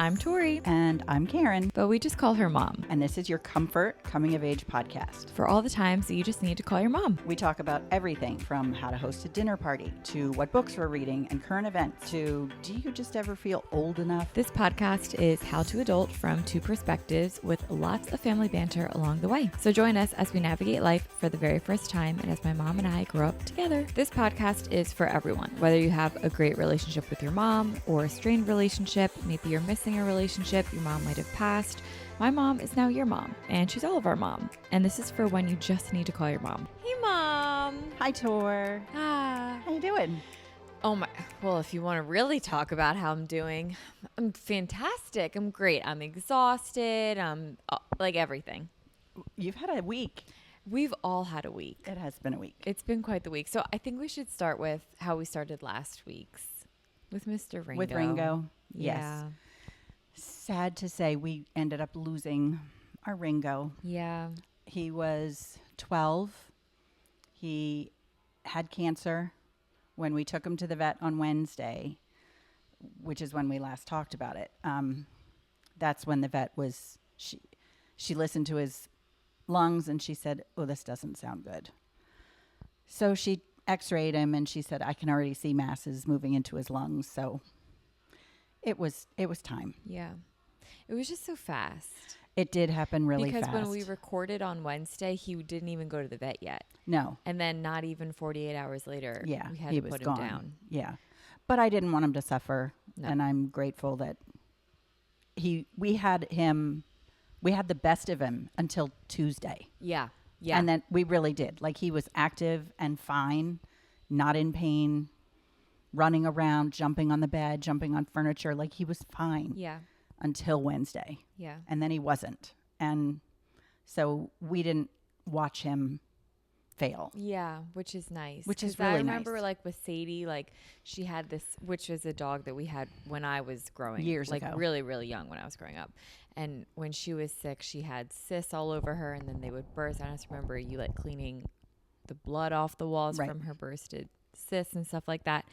I'm Tori. And I'm Karen. But we just call her Mom. And this is your comfort coming of age podcast. For all the times that you just need to call your mom. We talk about everything from how to host a dinner party to what books we're reading and current events to do you just ever feel old enough? This podcast is how to adult from two perspectives with lots of family banter along the way. So join us as we navigate life for the very first time and as my mom and I grow up together. This podcast is for everyone, whether you have a great relationship with your mom or a strained relationship, maybe you're missing a relationship, your mom might have passed. My mom is now your mom, and she's all of our mom. And this is for when you just need to call your mom. Hey, Mom. Hi, Tor. Ah. How you doing? Oh my, well, if you want to really talk about how I'm doing, I'm fantastic. I'm great. I'm exhausted. I'm like everything. You've had a week. We've all had a week. It has been a week. It's been quite the week. So I think we should start with how we started last week's with Mr. Ringo. With Ringo. Yes. Yeah. Sad to say we ended up losing our Ringo. Yeah. He was 12. He had cancer when we took him to the vet on Wednesday, which is when we last talked about it. That's when the vet was, she listened to his lungs and she said, oh, this doesn't sound good. So she x-rayed him and she said, I can already see masses moving into his lungs. So it was time. Yeah. It was just so fast. It did happen really because fast. when we recorded on Wednesday, he didn't even go to the vet yet. No. And then not even 48 hours later, we had to put him down. Yeah. But I didn't want him to suffer. No. And I'm grateful that we had the best of him until Tuesday. Yeah. Yeah. And then we really did. Like he was active and fine, not in pain, running around, jumping on the bed, jumping on furniture. Like he was fine. Yeah. Until Wednesday. Yeah. And then he wasn't. And so we didn't watch him fail. Yeah, which is nice. Which is really nice. I remember like with Sadie, like she had this, which was a dog that we had when I was growing. Years ago. Like really, really young when I was growing up. And when she was sick, she had cysts all over her and then they would burst. I just remember you like cleaning the blood off the walls from her bursted cysts and stuff like that.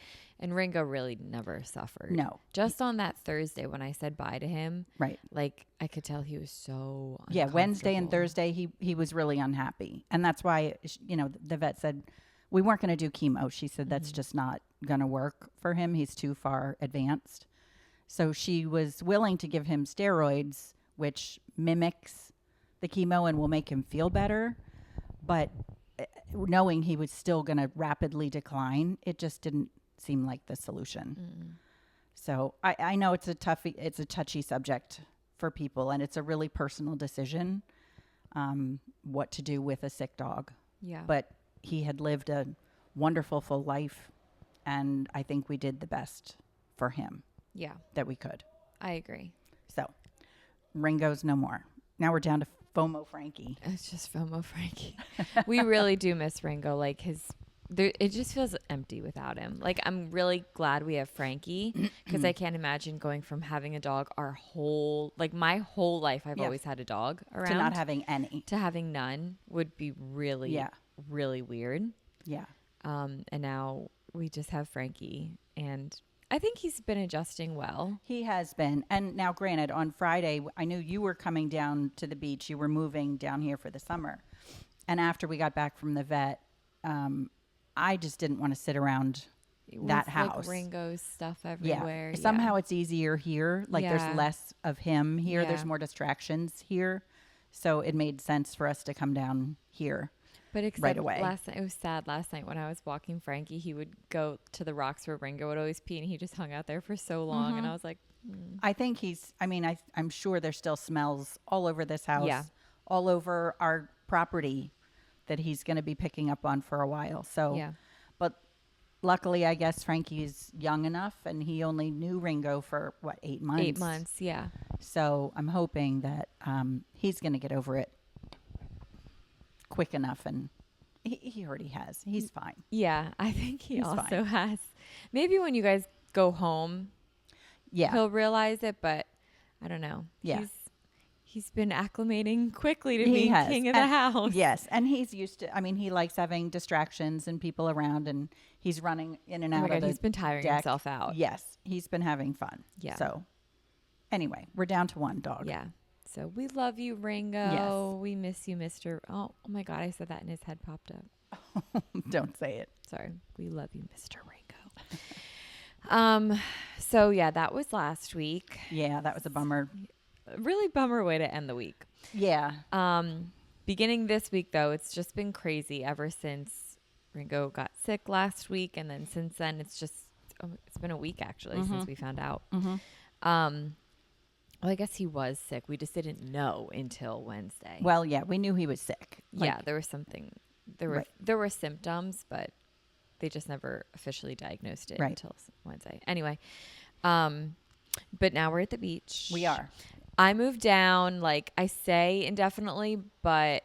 And Ringo really never suffered. No. Just on that Thursday when I said bye to him. Right. Like I could tell he was so uncomfortable. Yeah, Wednesday and Thursday he was really unhappy. And that's why, the vet said we weren't going to do chemo. She said that's just not going to work for him. He's too far advanced. So she was willing to give him steroids, which mimics the chemo and will make him feel better. But knowing he was still going to rapidly decline, it just didn't seem like the solution. So I know it's a touchy subject for people, and it's a really personal decision what to do with a sick dog. Yeah. But he had lived a wonderful, full life, and I think we did the best for him. Yeah. That we could. I agree. So Ringo's no more. Now we're down to FOMO Frankie. It's just FOMO Frankie. We really do miss Ringo. Like it just feels empty without him. Like I'm really glad we have Frankie because I can't imagine going from having a dog my whole life. I've always had a dog around. To not having any. To having none would be really, really weird. Yeah. And now we just have Frankie, and I think he's been adjusting well. He has been. And now, granted, on Friday, I knew you were coming down to the beach. You were moving down here for the summer. And after we got back from the vet, I just didn't want to sit around that house. Like Ringo's stuff everywhere. Yeah. Somehow it's easier here. Like there's less of him here. Yeah. There's more distractions here. So it made sense for us to come down here. But except right away. Last night, it was sad. Last night when I was walking Frankie, he would go to the rocks where Ringo would always pee, and he just hung out there for so long. And I was like, I think I'm sure there's still smells all over this house, all over our property that he's going to be picking up on for a while. So, but luckily, I guess Frankie's young enough, and he only knew Ringo for 8 months? 8 months, yeah. So I'm hoping that he's going to get over it quick enough, and he already has. He's fine. Yeah, I think he's also fine. has. Maybe when you guys go home, he'll realize it, but I don't know. Yeah. He's been acclimating quickly to being king of the house. Yes, and he's used to, he likes having distractions and people around, and he's running in and out of the he's been tiring deck. himself out. Yes, he's been having fun. Yeah. So Anyway, we're down to one dog. Yeah. So we love you, Ringo. Yes. We miss you, Mr. Oh my God. I said that and his head popped up. Don't say it. Sorry. We love you, Mr. Ringo. So yeah, that was last week. Yeah, that was a bummer. A really bummer way to end the week. Yeah. Beginning this week, though, it's just been crazy ever since Ringo got sick last week. And then since then, it's been a week, actually, since we found out. Well, I guess he was sick. We just didn't know until Wednesday. Well, yeah, we knew he was sick. Yeah, there was something. There were symptoms, but they just never officially diagnosed it until Wednesday. Anyway, but now we're at the beach. We are. I moved down, like I say indefinitely, but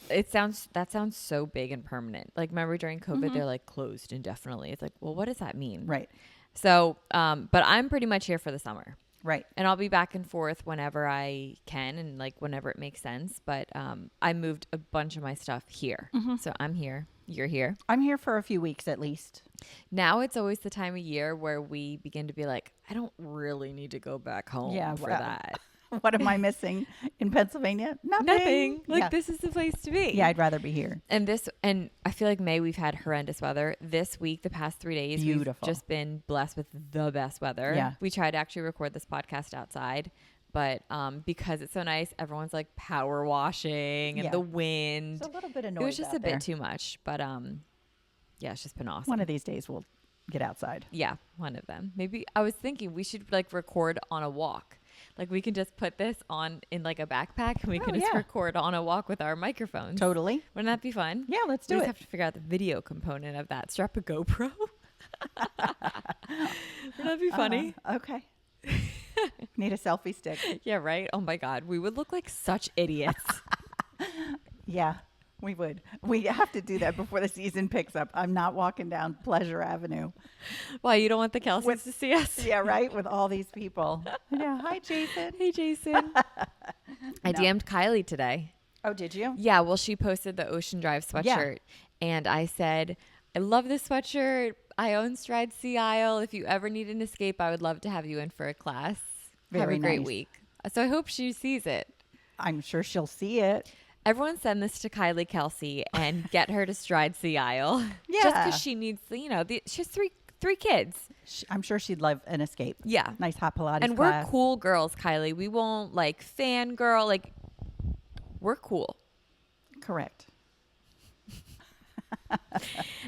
that sounds so big and permanent. Like, remember during COVID, they're like closed indefinitely. It's like, well, what does that mean? Right. So, but I'm pretty much here for the summer. Right. And I'll be back and forth whenever I can and like whenever it makes sense. But I moved a bunch of my stuff here. So I'm here. You're here. I'm here for a few weeks at least. Now it's always the time of year where we begin to be like, I don't really need to go back home for that. What am I missing in Pennsylvania? Nothing. Like, this is the place to be. Yeah, I'd rather be here. And I feel like May we've had horrendous weather. This week, the past 3 days, we've just been blessed with the best weather. Yeah. We tried to actually record this podcast outside, but because it's so nice, everyone's like power washing and the wind. It's a little bit annoying. It was just a bit too much, but yeah, it's just been awesome. One of these days we'll get outside. Yeah, one of them. Maybe I was thinking we should like record on a walk. Like, we can just put this on in like a backpack and we can just record on a walk with our microphones. Totally. Wouldn't that be fun? Yeah, let's do we it. We have to figure out the video component of that. Strap a GoPro. Wouldn't that be funny? Okay. Need a selfie stick. Yeah, right? Oh my God. We would look like such idiots. Yeah, we would. We have to do that before the season picks up. I'm not walking down Pleasure Avenue. Why, you don't want the Kelseys to see us? Yeah, right? With all these people. Yeah. Hi, Jason. Hey, Jason. I DM'd Kylie today. Oh, did you? Yeah, well, she posted the Ocean Drive sweatshirt. And I said, I love this sweatshirt. I own Stride Sea Isle. If you ever need an escape, I would love to have you in for a class. Have a great week. So I hope she sees it. I'm sure she'll see it. Everyone send this to Kylie Kelsey and get her to Stride Sea Isle. Yeah. Just because she needs, she has three kids. I'm sure she'd love an escape. Yeah. Nice hot Pilates and class. We're cool girls, Kylie. We won't like fangirl. Like, we're cool. Correct.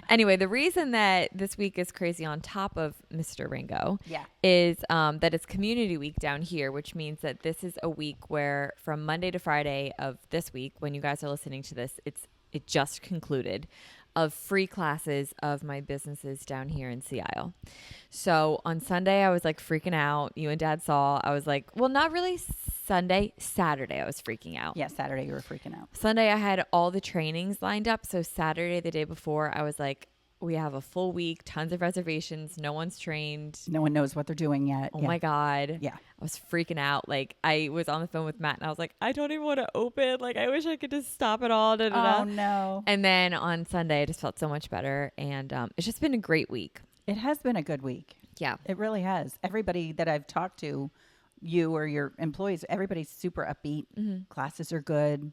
Anyway, the reason that this week is crazy on top of Mr. Ringo is that it's community week down here, which means that this is a week where from Monday to Friday of this week, when you guys are listening to this, it just concluded, of free classes of my businesses down here in Sea Isle. So on Sunday, I was like freaking out. You and Dad saw. I was like, well, not really Saturday, I was freaking out. Yeah, Saturday you were freaking out. Sunday, I had all the trainings lined up. So Saturday, the day before, I was like, we have a full week, tons of reservations. No one's trained. No one knows what they're doing yet. Oh my God. Yeah. I was freaking out. Like, I was on the phone with Matt and I was like, I don't even want to open. Like, I wish I could just stop it all. Oh no. And then on Sunday, I just felt so much better. And it's just been a great week. It has been a good week. Yeah. It really has. Everybody that I've talked to, you or your employees, everybody's super upbeat. Mm-hmm. Classes are good.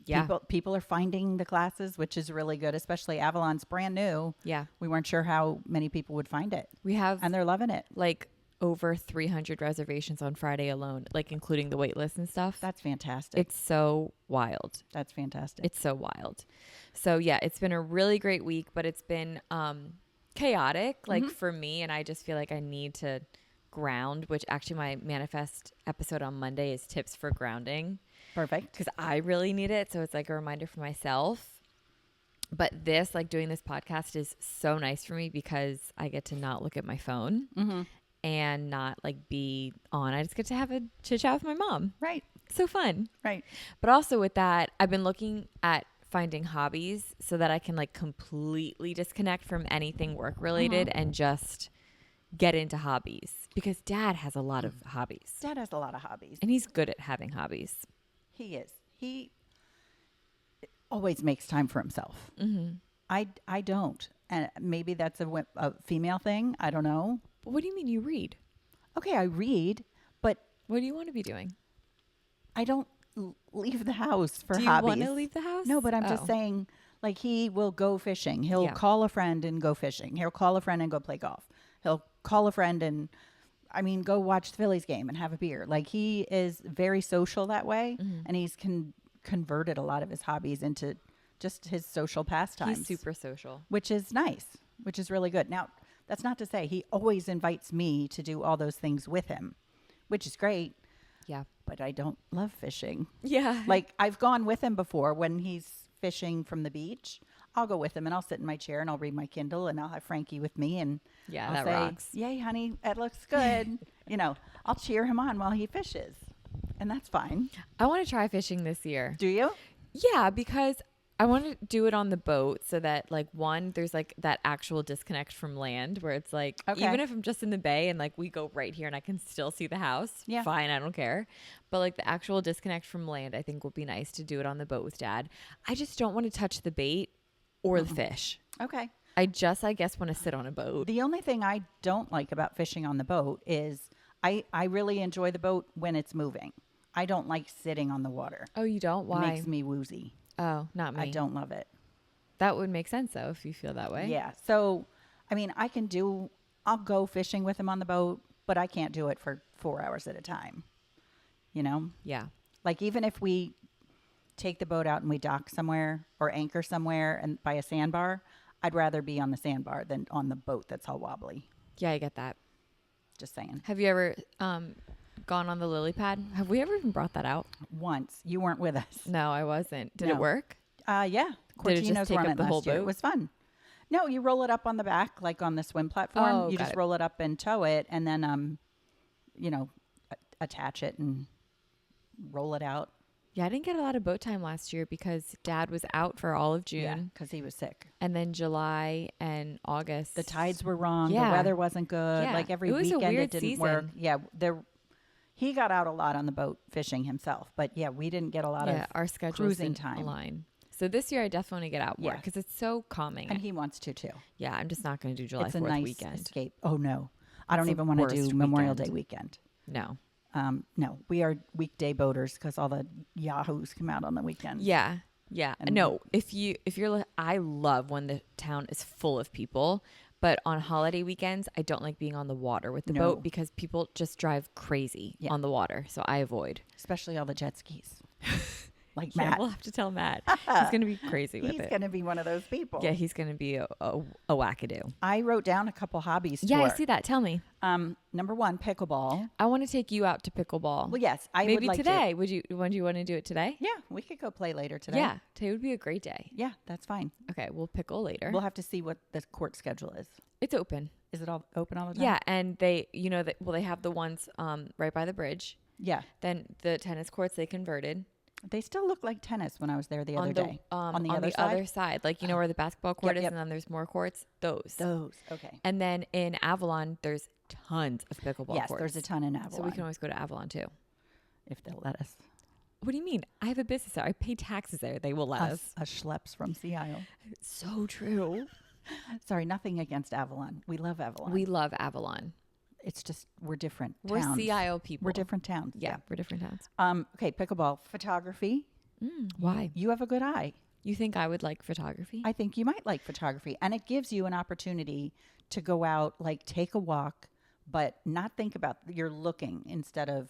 Yeah. People are finding the classes, which is really good, especially Avalon's brand new. Yeah. We weren't sure how many people would find it. We have. And they're loving it. Like over 300 reservations on Friday alone, like including the wait list and stuff. That's fantastic. It's so wild. That's fantastic. It's so wild. So yeah, it's been a really great week, but it's been chaotic, like for me. And I just feel like I need to ground, which actually my manifest episode on Monday is tips for grounding. Perfect. Because I really need it. So it's like a reminder for myself. But this, like doing this podcast is so nice for me because I get to not look at my phone and not like be on. I just get to have a chit chat with my mom. Right. So fun. Right. But also with that, I've been looking at finding hobbies so that I can like completely disconnect from anything work related and just get into hobbies because Dad has a lot of hobbies. Dad has a lot of hobbies. And he's good at having hobbies. He is. He always makes time for himself. Mm-hmm. I don't. And maybe that's a female thing. I don't know. But what do you mean you read? Okay, I read. What do you want to be doing? I don't leave the house for Do you hobbies. want to leave the house? No, but I'm just saying, like, he will go fishing. He'll call a friend and go fishing. He'll call a friend and go play golf. He'll call a friend and, go watch the Phillies game and have a beer. Like, he is very social that way, and he's converted a lot of his hobbies into just his social pastimes. He's super social. Which is nice, which is really good. Now, that's not to say he always invites me to do all those things with him, which is great. Yeah. But I don't love fishing. Yeah. Like, I've gone with him before when he's fishing from the beach. I'll go with him and I'll sit in my chair and I'll read my Kindle and I'll have Frankie with me and yeah, I'll that say, rocks. "Yay, honey, it looks good." I'll cheer him on while he fishes, and that's fine. I want to try fishing this year. Do you? Yeah, because I want to do it on the boat so that, like, one, there's like that actual disconnect from land where it's like, even if I'm just in the bay and like we go right here and I can still see the house, fine, I don't care. But like the actual disconnect from land, I think will be nice to do it on the boat with Dad. I just don't want to touch the bait or the fish. Okay. I guess want to sit on a boat. The only thing I don't like about fishing on the boat is I really enjoy the boat when it's moving. I don't like sitting on the water. Oh, you don't? Why? It makes me woozy. Oh, not me. I don't love it. That would make sense, though, if you feel that way. Yeah. So, I'll go fishing with him on the boat, but I can't do it for 4 hours at a time. Yeah. Like, even if we take the boat out and we dock somewhere or anchor somewhere and by a sandbar, I'd rather be on the sandbar than on the boat that's all wobbly. Yeah, I get that. Just saying. Have you ever gone on the lily pad? Have we ever even brought that out? Once. You weren't with us. No, I wasn't. Did it work? Yeah. Did it just take up the whole boat? It was fun. No, you roll it up on the back, like on the swim platform. Oh, you just roll it up and tow it and then, attach it and roll it out. Yeah, I didn't get a lot of boat time last year because Dad was out for all of June. Yeah, because he was sick. And then July and August. The tides were wrong. Yeah. The weather wasn't good. Yeah. Like every it was weekend a weird it didn't season. work. Yeah, he got out a lot on the boat fishing himself. But yeah, we didn't get a lot of our schedules cruising didn't time. align. So this year I definitely want to get out more because it's so calming. And he wants to too. Yeah, I'm just not going to do July 4th it's a nice weekend. escape. Oh no, I don't even want to do Memorial Day weekend. No. No, we are weekday boaters because all the yahoos come out on the weekends. Yeah. Yeah. And no, I love when the town is full of people, but on holiday weekends, I don't like being on the water with the boat because people just drive crazy on the water. So I avoid. Especially all the jet skis. Like Yeah, Matt. we'll have to tell Matt. He's going to be crazy with it. He's going to be one of those people. Yeah, he's going to be a wackadoo. I wrote down a couple hobbies. Yeah, I see that. Tell me. Number one, pickleball. I want to take you out to pickleball. Well, yes, I maybe would like today. to. Would you want to do it today? Yeah, we could go play later today. Yeah, today would be a great day. Yeah, that's fine. Okay, we'll pickle later. We'll have to see what the court schedule is. It's open. Is it all open all the time? Yeah, and they have the ones right by the bridge. Yeah. Then the tennis courts they converted. They still look like tennis when I was there the other day. On the other side, like where the basketball court is, yep. and then there's more courts. Those. Okay. And then in Avalon, there's tons of pickleball courts. Yes, there's a ton in Avalon. So we can always go to Avalon too. If they'll let us. What do you mean? I have a business there. I pay taxes there. They will let us. A schleps from Sea Isle. So true. Sorry, nothing against Avalon. We love Avalon. We love Avalon. It's just we're different We're towns. CIO people. We're different towns. Yeah, we're different towns. Okay, pickleball. Photography. Why? You have a good eye. You think I would like photography? I think you might like photography. And it gives you an opportunity to go out, like take a walk, but not think about you're looking instead of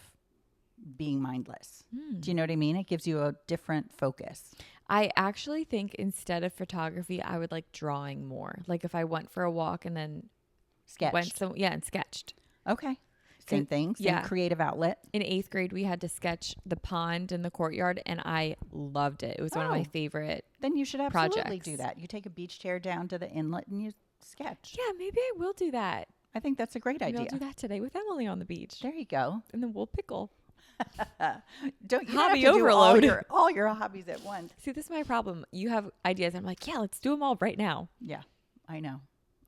being mindless. Do you know what I mean? It gives you a different focus. I actually think instead of photography, I would like drawing more. Like if I went for a walk and then Sketched. and sketched. Okay. Same thing. Same creative outlet. In 8th grade, we had to sketch the pond in the courtyard, and I loved it. It was one of my favorite. Then you should absolutely projects. do that. You take a beach chair down to the inlet and you sketch. Yeah, maybe I will do that. I think that's a great Maybe idea. I'll do that today with Emily on the beach. There you go. And then we'll pickle. Don't you Hobby have to overload. do all your hobbies at once? See, this is my problem. You have ideas. I'm like, yeah, let's do them all right now. Yeah, I know.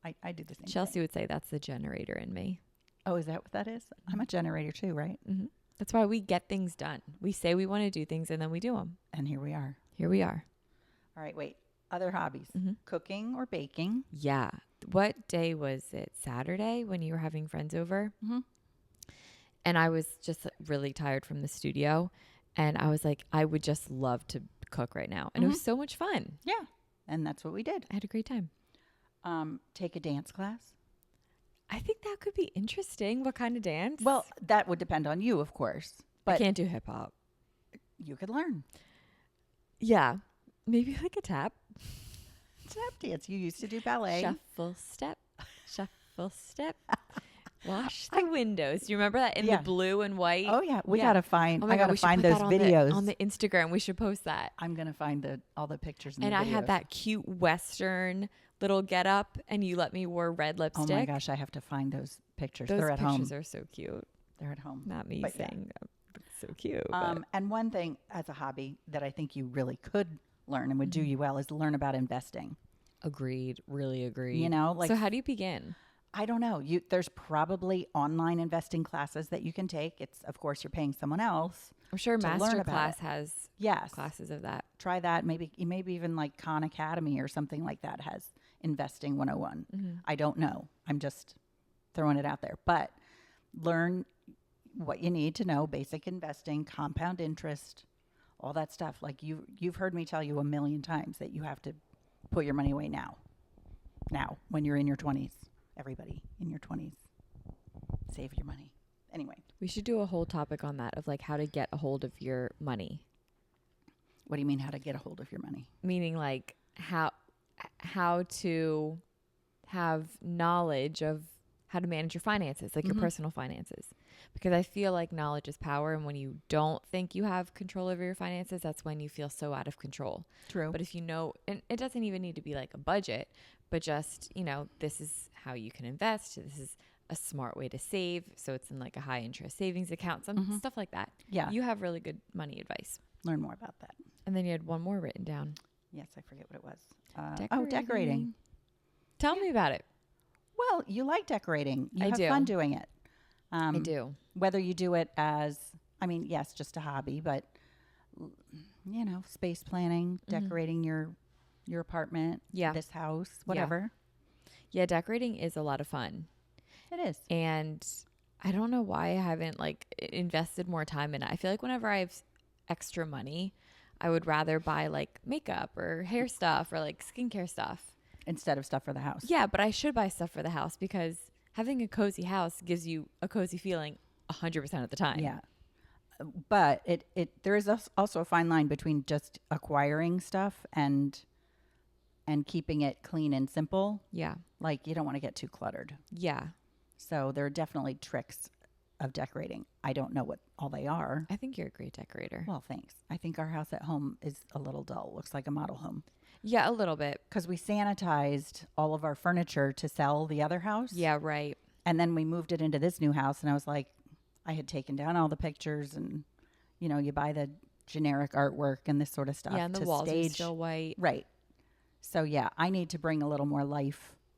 I do the same Chelsea thing. would say that's the generator in me. Oh, is that what that is? I'm a generator too, right? Mm-hmm. That's why we get things done. We say we want to do things and then we do them. And here we are. Here we are. All right, wait. Other hobbies. Cooking or baking? Yeah. What day was it? Saturday when you were having friends over? And I was just really tired from the studio. And I was like, I would just love to cook right now. And it was so much fun. Yeah. And that's what we did. I had a great time. Take a dance class. I think that could be interesting. What kind of dance? Well, that would depend on you, of course. But I can't do hip hop. You could learn. Yeah. Maybe like a tap. Tap dance. You used to do ballet. Shuffle step. Shuffle step. Wash the windows. Do you remember that in the blue and white? Oh yeah, we gotta find. Oh my I God, gotta we should find put those that videos on the Instagram. We should post that. I'm gonna find all the pictures. And I the videos. had that cute Western little get up, and you let me wear red lipstick. Oh my gosh, I have to find those pictures. Those They're at home. pictures are so cute. They're at home. Not me But saying it's so cute. And one thing as a hobby that I think you really could learn and would do you well is learn about investing. Agreed. Really agreed. You know, like so how do you begin? I don't know. There's probably online investing classes that you can take. It's of course you're paying someone else. I'm sure to learn Master about Class it. has Yes. classes of that. Try that. Maybe even like Khan Academy or something like that has investing 101. I don't know. I'm just throwing it out there. But learn what you need to know, basic investing, compound interest, all that stuff. Like you've heard me tell you a million times that you have to put your money away now. Now, when you're in your 20s. Everybody in your 20s, save your money. Anyway. We should do a whole topic on that of like how to get a hold of your money. What do you mean how to get a hold of your money? Meaning like how to have knowledge of how to manage your finances, like your personal finances. Because I feel like knowledge is power. And when you don't think you have control over your finances, that's when you feel so out of control. True. But if you know, and it doesn't even need to be like a budget, but just, this is how you can invest. This is a smart way to save. So it's in like a high interest savings account, some stuff like that. Yeah. You have really good money advice. Learn more about that. And then you had one more written down. Yes, I forget what it was. Decorating. Tell me about it. Well, you like decorating. You I have do. fun doing it. I do. Whether you do it as, yes, just a hobby, but, space planning, decorating your apartment, this house, whatever. Yeah, decorating is a lot of fun. It is. And I don't know why I haven't invested more time in it. I feel like whenever I have extra money, I would rather buy like makeup or hair stuff or like skincare stuff. Instead of stuff for the house. Yeah, but I should buy stuff for the house because having a cozy house gives you a cozy feeling 100% of the time. Yeah. But there is also a fine line between just acquiring stuff and keeping it clean and simple. Yeah. Like you don't want to get too cluttered. Yeah. So there are definitely tricks of decorating. I don't know what all they are. I think you're a great decorator. Well, thanks. I think our house at home is a little dull. Looks like a model home. Yeah, a little bit. Because we sanitized all of our furniture to sell the other house. Yeah, right. And then we moved it into this new house. And I was like, I had taken down all the pictures and, you buy the generic artwork and this sort of stuff. Yeah, and the walls are still white. Right. So, yeah, I need to bring a little more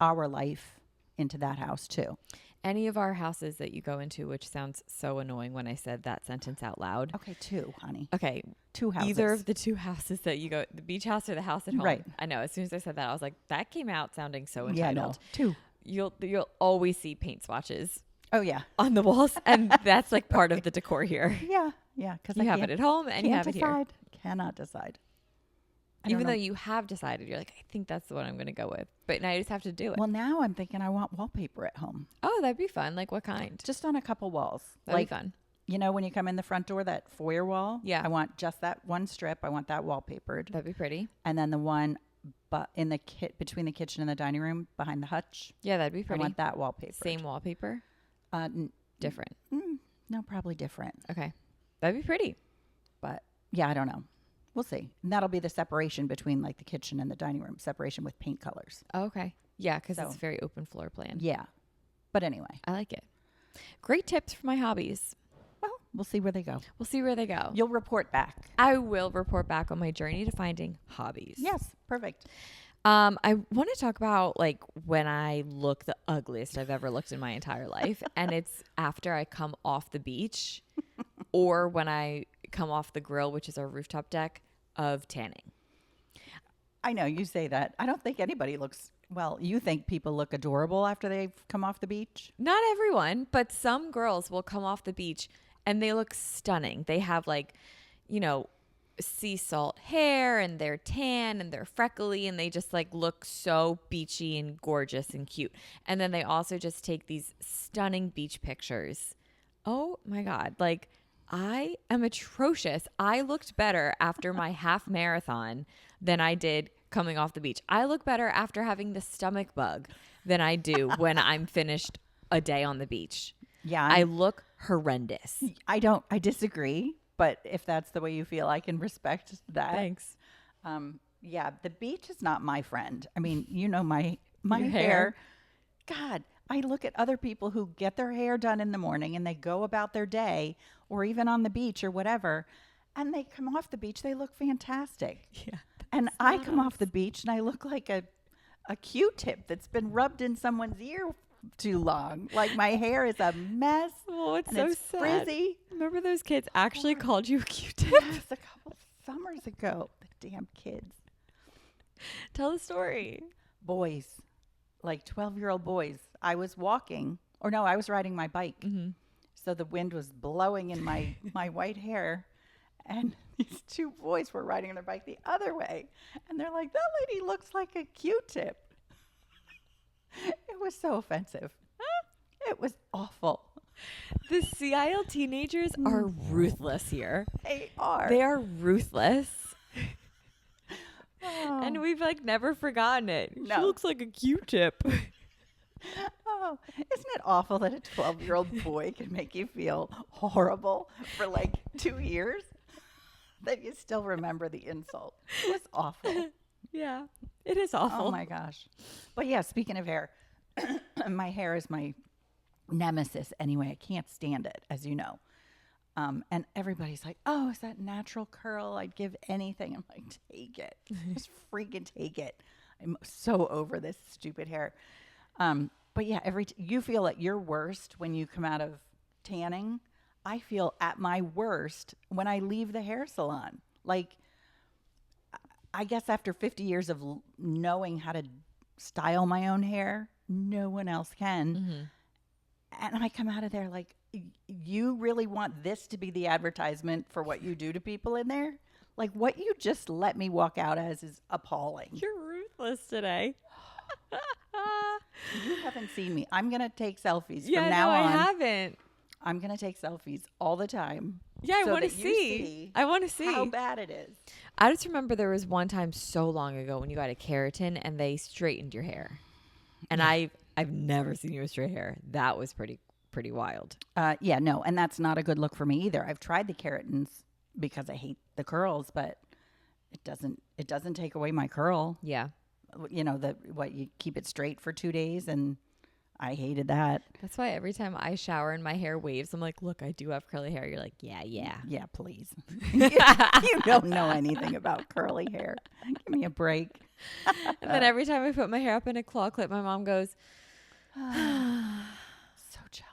our life into that house too. Any of our houses that you go into, which sounds so annoying when I said that sentence out loud. Okay, 2, honey. Okay. 2 houses. Either of the 2 houses that you go, the beach house or the house at home. Right. I know. As soon as I said that, I was like, that came out sounding so entitled. Yeah, no. 2. You'll always see paint swatches. Oh, yeah. On the walls. And that's like part of the decor here. Yeah. Yeah. Because you have it at home and you have it here. Cannot decide. Even though you have decided, you're like, I think that's the one I'm going to go with. But now you just have to do it. Well, now I'm thinking I want wallpaper at home. Oh, that'd be fun. Like what kind? Just on a couple walls. That'd be fun. When you come in the front door, that foyer wall. Yeah. I want just that one strip. I want that wallpapered. That'd be pretty. And then the one in the between the kitchen and the dining room behind the hutch. Yeah, that'd be pretty. I want that wallpapered. Same wallpaper? Different. No, probably different. Okay. That'd be pretty. But yeah, I don't know. We'll see. And that'll be the separation between like the kitchen and the dining room, separation with paint colors. Oh, okay. Yeah, because it's a very open floor plan. Yeah. But anyway. I like it. Great tips for my hobbies. Well, we'll see where they go. We'll see where they go. You'll report back. I will report back on my journey to finding hobbies. Yes. Perfect. I want to talk about like when I look the ugliest I've ever looked in my entire life. And it's after I come off the beach or when I come off the grill, which is our rooftop deck, of tanning. I know you say that. I don't think anybody looks Well, you think people look adorable after they've come off the beach? Not everyone, but some girls will come off the beach and they look stunning. They have like, you know, sea salt hair and they're tan and they're freckly and they just like look so beachy and gorgeous and cute. And then they also just take these stunning beach pictures. Oh my God. Like, I am atrocious. I looked better after my half marathon than I did coming off the beach. I look better after having the stomach bug than I do when I'm finished a day on the beach. Yeah. I look horrendous. I disagree, but if that's the way you feel, I can respect that. Thanks. Yeah, the beach is not my friend. I mean, you know, my Your hair. hair. God, I look at other people who get their hair done in the morning and they go about their day or even on the beach or whatever, and they come off the beach, they look fantastic. Yeah. And I come off the beach and I look like a Q-tip that's been rubbed in someone's ear too long. Like my hair is a mess. Oh, it's and so it's sad. frizzy. Remember those kids actually called you a Q-tip? Yes, a couple summers ago. The damn kids. Tell the story. Boys, like 12-year-old boys. I was walking, or no, I was riding my bike. Mm-hmm. So the wind was blowing in my white hair. And these two boys were riding their bike the other way. And they're like, that lady looks like a Q-tip. It was so offensive. It was awful. The CIL teenagers are ruthless here. They are. They are ruthless. Oh. And we've like never forgotten it. No. She looks like a Q-tip. Oh, isn't it awful that a 12-year-old boy can make you feel horrible for like 2 years? That you still remember the insult. It was awful. Yeah, it is awful. Oh my gosh. But yeah, speaking of hair, my hair is my nemesis anyway. I can't stand it, as you know. And everybody's like, oh, is that natural curl? I'd give anything. I'm like, take it. Just freaking take it. I'm so over this stupid hair. But yeah, you feel at your worst when you come out of tanning. I feel at my worst when I leave the hair salon. Like, I guess after 50 years of knowing how to style my own hair, no one else can. Mm-hmm. And I come out of there like, you really want this to be the advertisement for what you do to people in there? Like, what you just let me walk out as is appalling. You're ruthless today. You haven't seen me. I'm going to take selfies Yeah, from now no, on. I haven't. I'm going to take selfies all the time. Yeah, I so want to that you see. I want to see how bad it is. I just remember there was one time so long ago when you got a keratin and they straightened your hair. And yeah. I've never seen you with straight hair. That was pretty wild. Yeah, no, and that's not a good look for me either. I've tried the keratins because I hate the curls, but it doesn't take away my curl. Yeah. You know, you keep it straight for 2 days, and I hated that. That's why every time I shower and my hair waves, I'm like, look, I do have curly hair. You're like, yeah. Yeah, please. You don't know anything about curly hair. Give me a break. And then every time I put my hair up in a claw clip, my mom goes, so jealous.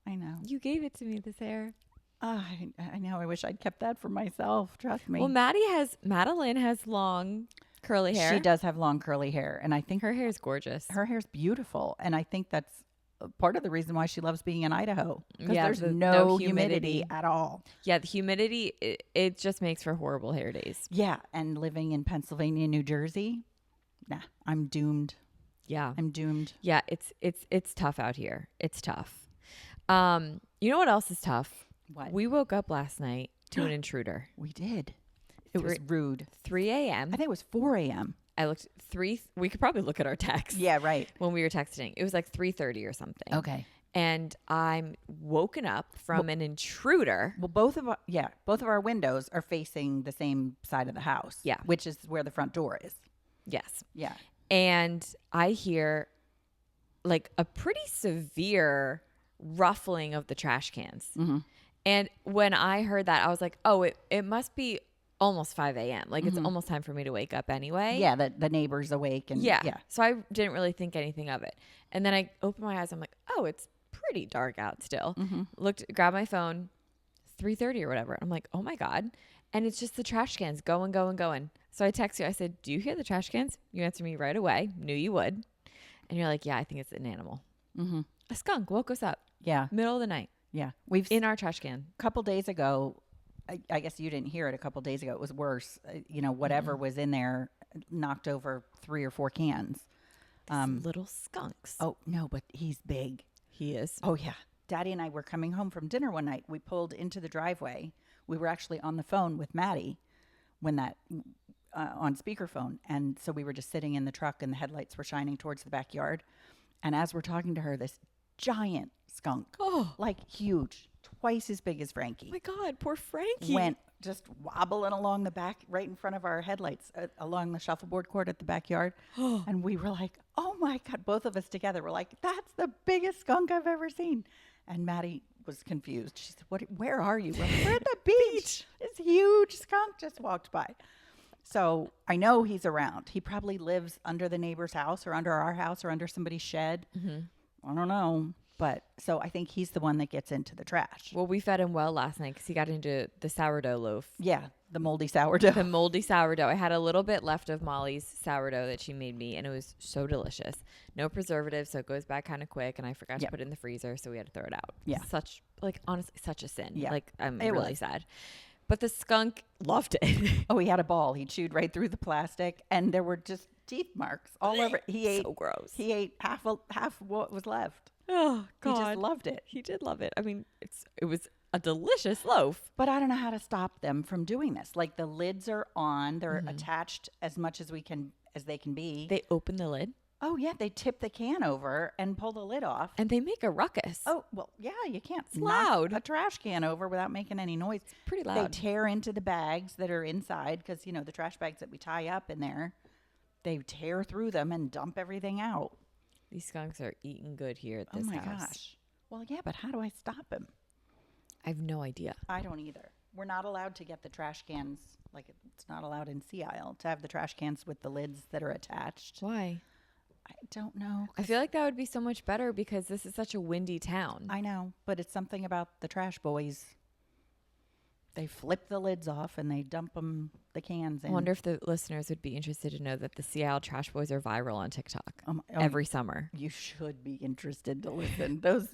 I know. You gave it to me, this hair. I know. I wish I'd kept that for myself. Trust me. Well, Madeline has long curly hair. She does have long curly hair, and I think her hair is gorgeous. Her hair's beautiful, and I think that's part of the reason why she loves being in Idaho, because there's no humidity at all. Yeah, the humidity, it just makes for horrible hair days. Yeah, and living in Pennsylvania, New Jersey, nah, I'm doomed. Yeah, I'm doomed. Yeah, it's tough out here. It's tough. You know what else is tough? What? We woke up last night to an intruder. We did. It was rude. 3 a.m. I think it was 4 a.m. I looked we could probably look at our text. Yeah, right. When we were texting. It was like 3:30 or something. Okay. And I'm woken up from an intruder. Well, both of our windows are facing the same side of the house. Yeah. Which is where the front door is. Yes. Yeah. And I hear like a pretty severe ruffling of the trash cans. Mm-hmm. And when I heard that, I was like, oh, it must be almost 5 a.m. Like, it's almost time for me to wake up anyway. Yeah, the neighbor's awake. And yeah. So I didn't really think anything of it. And then I opened my eyes. I'm like, oh, it's pretty dark out still. Mm-hmm. Grabbed my phone, 3:30 or whatever. I'm like, oh, my God. And it's just the trash cans going, going, going. So I text you. I said, do you hear the trash cans? You answer me right away. Knew you would. And you're like, yeah, I think it's an animal. Mm-hmm. A skunk woke us up. Yeah. Middle of the night. Yeah. In our trash can. A couple days ago, I guess you didn't hear it a couple days ago. It was worse. Whatever was in there knocked over 3 or 4 cans. Little skunks. Oh, no, but he's big. He is. Oh, yeah. Daddy and I were coming home from dinner one night. We pulled into the driveway. We were actually on the phone with Maddie when that on speakerphone. And so we were just sitting in the truck and the headlights were shining towards the backyard. And as we're talking to her, this giant skunk, like huge, twice as big as Frankie. Oh my God, poor Frankie. Went just wobbling along the back, right in front of our headlights, along the shuffleboard cord at the backyard. And we were like, oh my God, both of us together were like, that's the biggest skunk I've ever seen. And Maddie was confused. She said, where are you? We're at the beach. This huge skunk just walked by. So I know he's around. He probably lives under the neighbor's house or under our house or under somebody's shed. I don't know. But so I think he's the one that gets into the trash. Well, we fed him well last night because he got into the sourdough loaf. Yeah, the moldy sourdough. The moldy sourdough. I had a little bit left of Molly's sourdough that she made me, and it was so delicious. No preservatives, so it goes back kind of quick, and I forgot to put it in the freezer, so we had to throw it out. Yeah. Honestly, such a sin. Yeah. Like, I'm It really was. sad. But the skunk loved it. Oh, he had a ball. He chewed right through the plastic, and there were just teeth marks all over. He ate. So gross. He ate half what was left. Oh, God. He just loved it. He did love it. I mean, it was a delicious loaf. But I don't know how to stop them from doing this. Like the lids are on; they're attached as much as they can be. They open the lid. Oh yeah, they tip the can over and pull the lid off. And they make a ruckus. Oh well, yeah, you can't knock loud. a trash can over without making any noise. It's pretty They loud. tear into the bags that are inside because the trash bags that we tie up in there. They tear through them and dump everything out. These skunks are eating good here at this house. Oh my gosh. Well, yeah, but how do I stop him? I have no idea. I don't either. We're not allowed to get the trash cans. Like it's not allowed in sea aisle to have the trash cans with the lids that are attached. Why? I don't know. I feel like that would be so much better because this is such a windy town. I know, but it's something about the trash boys. They flip the lids off and they dump the cans in. I wonder if the listeners would be interested to know that the Seattle Trash Boys are viral on TikTok every summer. You should be interested to listen. Those.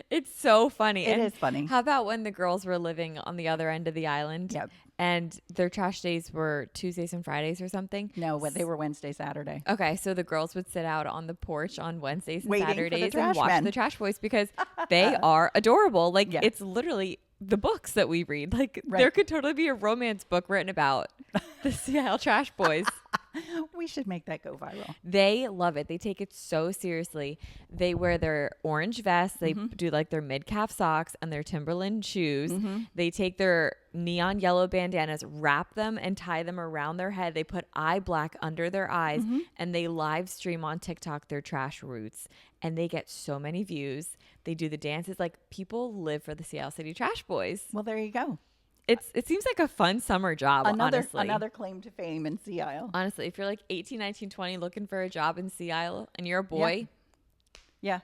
It's so funny. It is funny. How about when the girls were living on the other end of the island? Yep. And their trash days were Tuesdays and Fridays or something? No, they were Wednesday, Saturday. Okay, so the girls would sit out on the porch on Wednesdays and Waiting for the Saturdays trash and watch men. the Trash Boys because they are adorable. Like, Yeah. it's literally the books that we read. Like, Right. there could totally be a romance book written about the Seattle Trash Boys. We should make that go viral. They love it. They take it so seriously. They wear their orange vests. They do like their mid-calf socks and their Timberland shoes. They take their neon yellow bandanas, wrap them and tie them around their head. They put eye black under their eyes and they live stream on TikTok their trash routes. And they get so many views. They do the dances. Like, people live for the Seattle City Trash Boys. Well, there you go. It seems like a fun summer job, honestly. Another claim to fame in Sea Isle. Honestly, if you're like 18, 19, 20 looking for a job in Sea Isle and you're a boy, Yeah.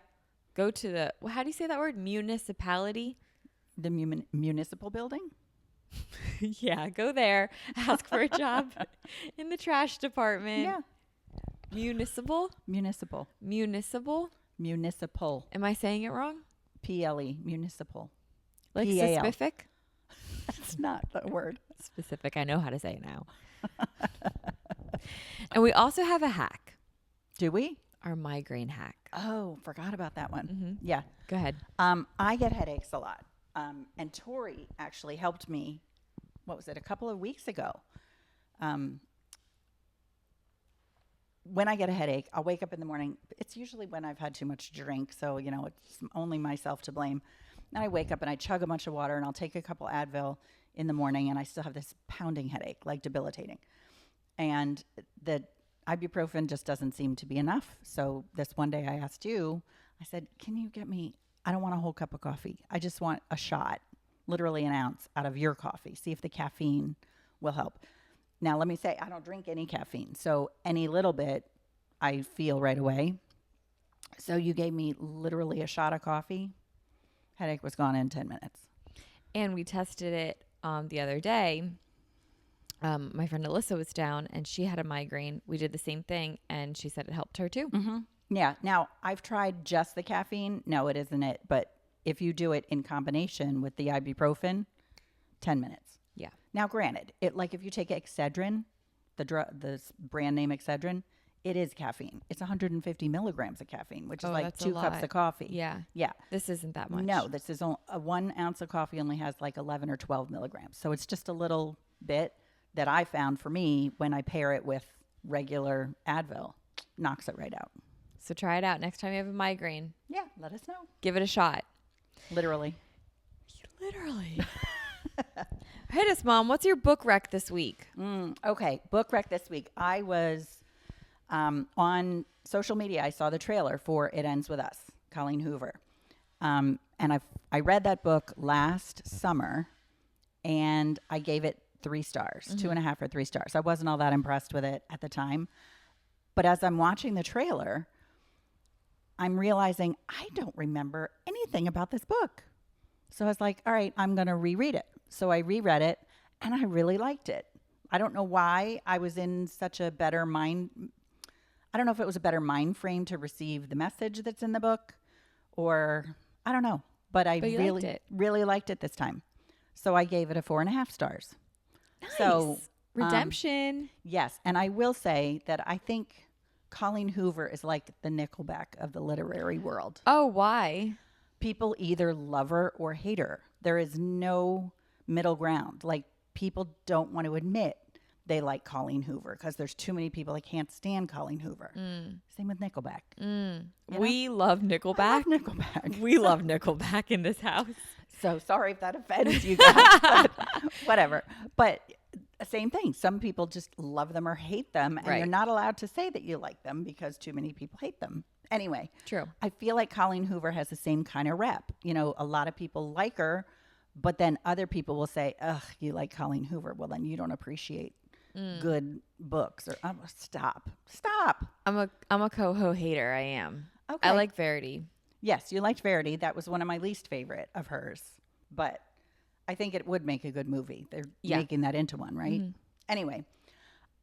go to the, how do you say that word? Municipality? The municipal building? Yeah, go there. Ask for a job in the trash department. Yeah. Municipal? Municipal. Municipal? Municipal. Am I saying it wrong? PLE. Municipal. Like PAL. specific? That's not the word. Specific. I know how to say it now. And we also have a hack. Do we? Our migraine hack. Oh, forgot about that one. Yeah. Go ahead. I get headaches a lot. And Tori actually helped me, what was it, a couple of weeks ago. When I get a headache, I'll wake up in the morning. It's usually when I've had too much drink, so, it's only myself to blame. And I wake up and I chug a bunch of water and I'll take a couple Advil in the morning and I still have this pounding headache, like debilitating. And the ibuprofen just doesn't seem to be enough. So this one day I asked you, I said, can you get me, I don't want a whole cup of coffee. I just want a shot, literally an ounce out of your coffee. See if the caffeine will help. Now, let me say, I don't drink any caffeine. So any little bit, I feel right away. So you gave me literally a shot of coffee. Headache was gone in 10 minutes. And we tested it the other day. My friend Alyssa was down and she had a migraine. We did the same thing and she said it helped her too. Mm-hmm. Yeah. Now, I've tried just the caffeine. No, it isn't it. But if you do it in combination with the ibuprofen, 10 minutes. Yeah. Now, granted, if you take Excedrin, the brand name Excedrin, it is caffeine. It's 150 milligrams of caffeine, which is like 2 cups of coffee. Yeah. Yeah. This isn't that much. No, this is a 1 ounce of coffee only has like 11 or 12 milligrams. So it's just a little bit that I found for me when I pair it with regular Advil. Knocks it right out. So try it out next time you have a migraine. Yeah, let us know. Give it a shot. Literally. Hit us, Mom. What's your book rec this week? Okay, book rec this week. I was on social media. I saw the trailer for It Ends With Us, Colleen Hoover. And I read that book last summer, and I gave it 3 stars, 2.5 or 3 stars. I wasn't all that impressed with it at the time. But as I'm watching the trailer, I'm realizing I don't remember anything about this book. So I was like, all right, I'm going to reread it. So I reread it, and I really liked it. I don't know why I was in such a better mind. I don't know if it was a better mind frame to receive the message that's in the book, or I don't know. But I really liked it this time. So I gave it a 4.5 stars. Nice. So redemption. Yes. And I will say that I think Colleen Hoover is like the Nickelback of the literary world. Oh, why? People either love her or hate her. There is no middle ground. Like, people don't want to admit they like Colleen Hoover because there's too many people that can't stand Colleen Hoover. Same with Nickelback. We love Nickelback. I love Nickelback. We love Nickelback in this house. So sorry if that offends you guys, but whatever. But same thing. Some people just love them or hate them, and you're not allowed to say that you like them because too many people hate them. Anyway, true. I feel like Colleen Hoover has the same kind of rep. You know, a lot of people like her, but then other people will say, ugh, you like Colleen Hoover. Well, then you don't appreciate good books. Or stop. I'm a Coho hater. I am. Okay. I like Verity. Yes, you liked Verity. That was one of my least favorite of hers. But I think it would make a good movie. They're making that into one, right? Anyway.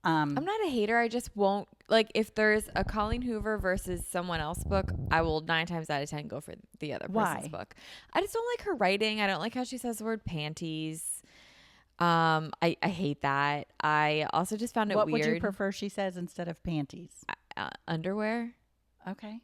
I'm not a hater. I just won't, like, if there's a Colleen Hoover versus someone else book, I will 9 times out of 10 go for the other person's book. I just don't like her writing. I don't like how she says the word panties. I hate that. I also just found it weird. What would you prefer she says instead of panties? Underwear. Okay.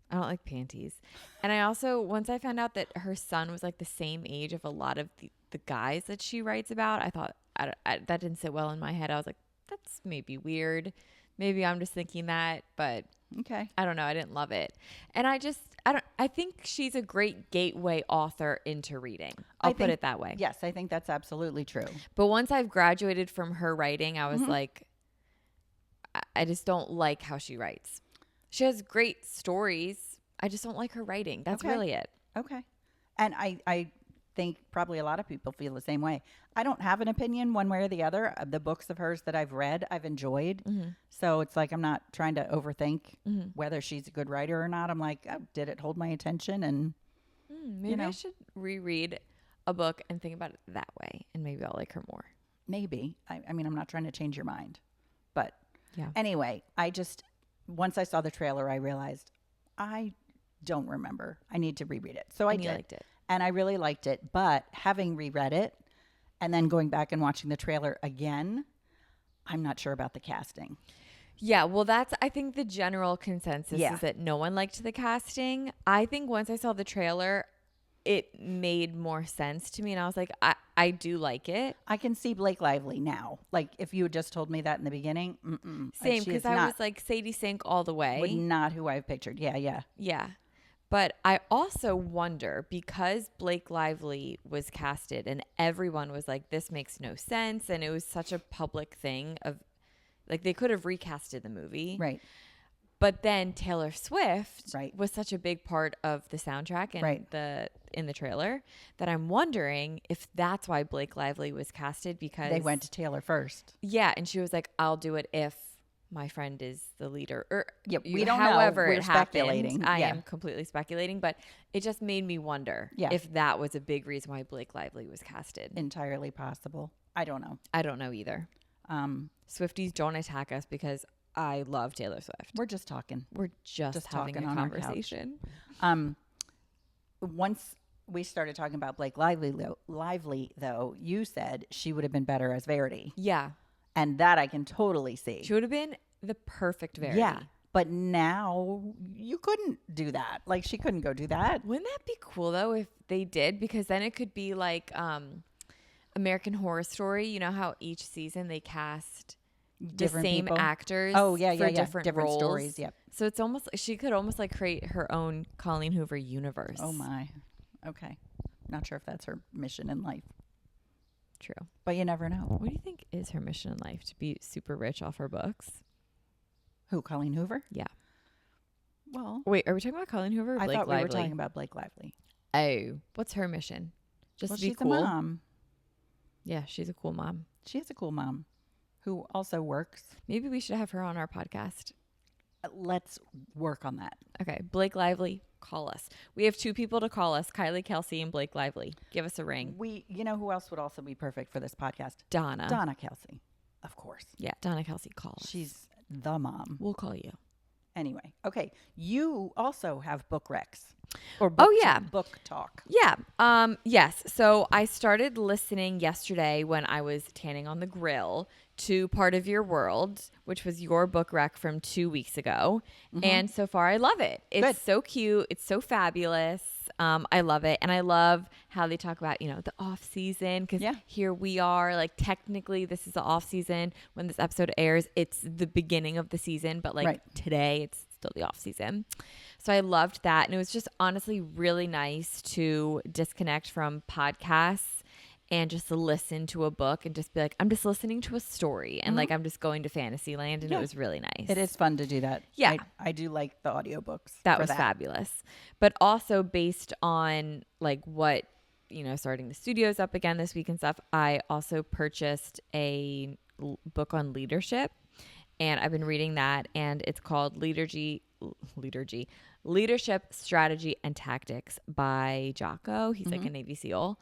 I don't like panties. And I also, once I found out that her son was like the same age of a lot of the guys that she writes about, I thought that didn't sit well in my head. I was like, that's maybe weird. Maybe I'm just thinking that, but okay. I don't know. I didn't love it. And I think she's a great gateway author into reading. I'll put it that way. Yes, I think that's absolutely true. But once I've graduated from her writing, I was like, I just don't like how she writes. She has great stories. I just don't like her writing. That's really it. Okay. And I think probably a lot of people feel the same way. I don't have an opinion one way or the other. The books of hers that I've read, I've enjoyed. So it's like I'm not trying to overthink whether she's a good writer or not. I'm like, oh, did it hold my attention? And maybe I should reread a book and think about it that way. And maybe I'll like her more. Maybe. I mean, I'm not trying to change your mind. But anyway, once I saw the trailer, I realized I don't remember. I need to reread it. So I did. Liked it. And I really liked it. But having reread it and then going back and watching the trailer again, I'm not sure about the casting. Yeah, well, that's, I think, the general consensus is that no one liked the casting. I think once I saw the trailer, it made more sense to me. And I was like, I do like it. I can see Blake Lively now. Like, if you had just told me that in the beginning, same, because I was like Sadie Sink all the way. Not who I've pictured. Yeah. But I also wonder, because Blake Lively was casted and everyone was like, this makes no sense. And it was such a public thing of, like, they could have recasted the movie. Right. But then Taylor Swift was such a big part of the soundtrack and in the trailer that I'm wondering if that's why Blake Lively was casted, because they went to Taylor first. Yeah. And she was like, I'll do it if my friend is the leader. Or we don't know. However We're it happened, speculating. I am completely speculating, but it just made me wonder if that was a big reason why Blake Lively was casted. Entirely possible. I don't know. I don't know either. Swifties, don't attack us because I love Taylor Swift. We're just talking. We're just having a conversation. Once we started talking about Blake Lively, though, you said she would have been better as Verity. Yeah. And that I can totally see. She would have been the perfect Verity. Yeah. But now you couldn't do that. Like, she couldn't go do that. Wouldn't that be cool, though, if they did? Because then it could be like American Horror Story. You know how each season they cast Different the same people? actors Oh, yeah, for yeah. different roles. Stories, yep. So it's almost like she could almost like create her own Colleen Hoover universe. Oh, my. Okay. Not sure if that's her mission in life. True. But you never know. What do you think is her mission in life? To be super rich off her books? Who, Colleen Hoover? Yeah. Well, wait, are we talking about Colleen Hoover or I Blake thought Lively? we were talking about Blake Lively. Oh, what's her mission? Just to be she's cool? a mom. Yeah, she's a cool mom. She is a cool mom who also works. Maybe we should have her on our podcast. Let's work on that. Okay, Blake Lively, call us. We have 2 people to call us, Kylie Kelsey and Blake Lively. Give us a ring. You know who else would also be perfect for this podcast? Donna. Donna Kelsey, of course. Yeah, Donna Kelsey, call us. She's the mom. We'll call you. Anyway, okay. You also have book recs. Or book talk. Yeah. Yes. So I started listening yesterday when I was tanning on the grill to Part of Your World, which was your book rec from 2 weeks ago. Mm-hmm. And so far I love it. It's so cute. It's so fabulous. I love it. And I love how they talk about, the off season. Because here we are, like technically this is the off season. When this episode airs, it's the beginning of the season. But today it's still the off season. So I loved that. And it was just honestly really nice to disconnect from podcasts and just to listen to a book and just be like, I'm just listening to a story. And I'm just going to Fantasyland. And it was really nice. It is fun to do that. Yeah. I do like the audiobooks. That was fabulous. But also based on what, starting the studios up again this week and stuff, I also purchased a book on leadership. And I've been reading that. And it's called Leadership, Strategy, and Tactics by Jocko. He's like a Navy SEAL.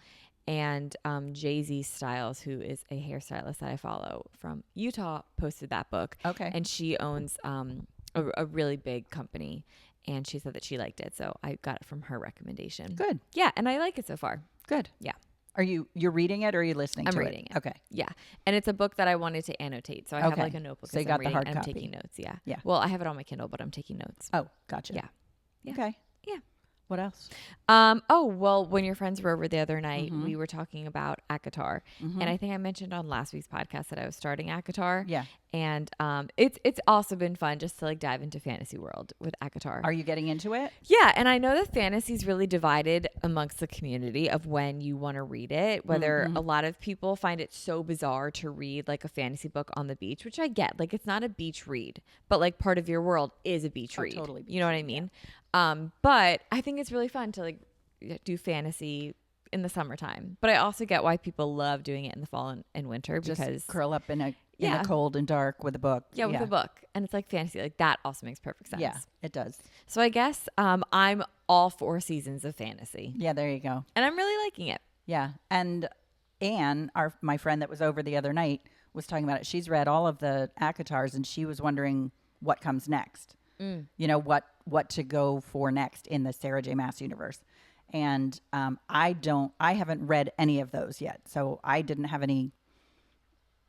And Jay-Z Styles, who is a hairstylist that I follow from Utah, posted that book. Okay. And she owns a really big company. And she said that she liked it. So I got it from her recommendation. Good. Yeah. And I like it so far. Good. Yeah. Are you're reading it or are you listening to it? I'm reading it. Okay. Yeah. And it's a book that I wanted to annotate. So I have a notebook. So you I'm got the reading hard and copy. I'm taking notes. Yeah. Yeah. Well, I have it on my Kindle, but I'm taking notes. Oh, gotcha. Yeah. Okay. Yeah. What else? When your friends were over the other night, we were talking about ACOTAR. And I think I mentioned on last week's podcast that I was starting ACOTAR. Yeah. And it's also been fun just to dive into fantasy world with ACOTAR. Are you getting into it? Yeah. And I know that fantasy is really divided amongst the community of when you want to read it, whether a lot of people find it so bizarre to read a fantasy book on the beach, which I get. It's not a beach read, but Part of Your World is a beach read. Totally. You know what I mean? But I think it's really fun to do fantasy in the summertime. But I also get why people love doing it in the fall and winter because just curl up in a cold and dark with a book. Yeah, with a book. And it's fantasy. That also makes perfect sense. Yeah, it does. So I guess I'm all 4 seasons of fantasy. Yeah, there you go. And I'm really liking it. Yeah. And Anne, my friend that was over the other night, was talking about it. She's read all of the ACOTARs and she was wondering what comes next. What to go for next in the Sarah J. Maas universe. And I haven't read any of those yet. So I didn't have any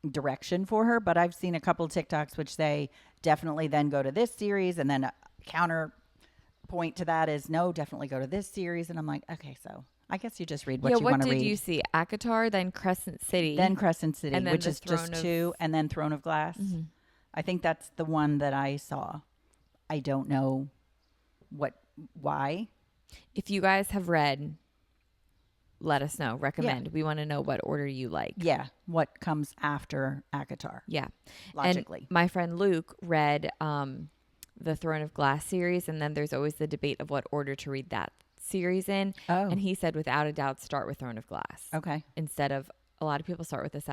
direction for her, but I've seen a couple of TikToks which say definitely then go to this series. And then a counterpoint to that is no, definitely go to this series. And I'm like, okay, so I guess you just read what you want to read. What did you see? ACOTAR, then Crescent City. Then Crescent City, and then which is just 2, and then Throne of Glass. Mm-hmm. I think that's the one that I saw. I don't know why. If you guys have read, let us know. Recommend. Yeah. We want to know what order you like. Yeah. What comes after ACOTAR. Yeah. Logically. And my friend Luke read the Throne of Glass series, and then there's always the debate of what order to read that series in. Oh. And he said, without a doubt, start with Throne of Glass. Okay. Instead of, a lot of people start with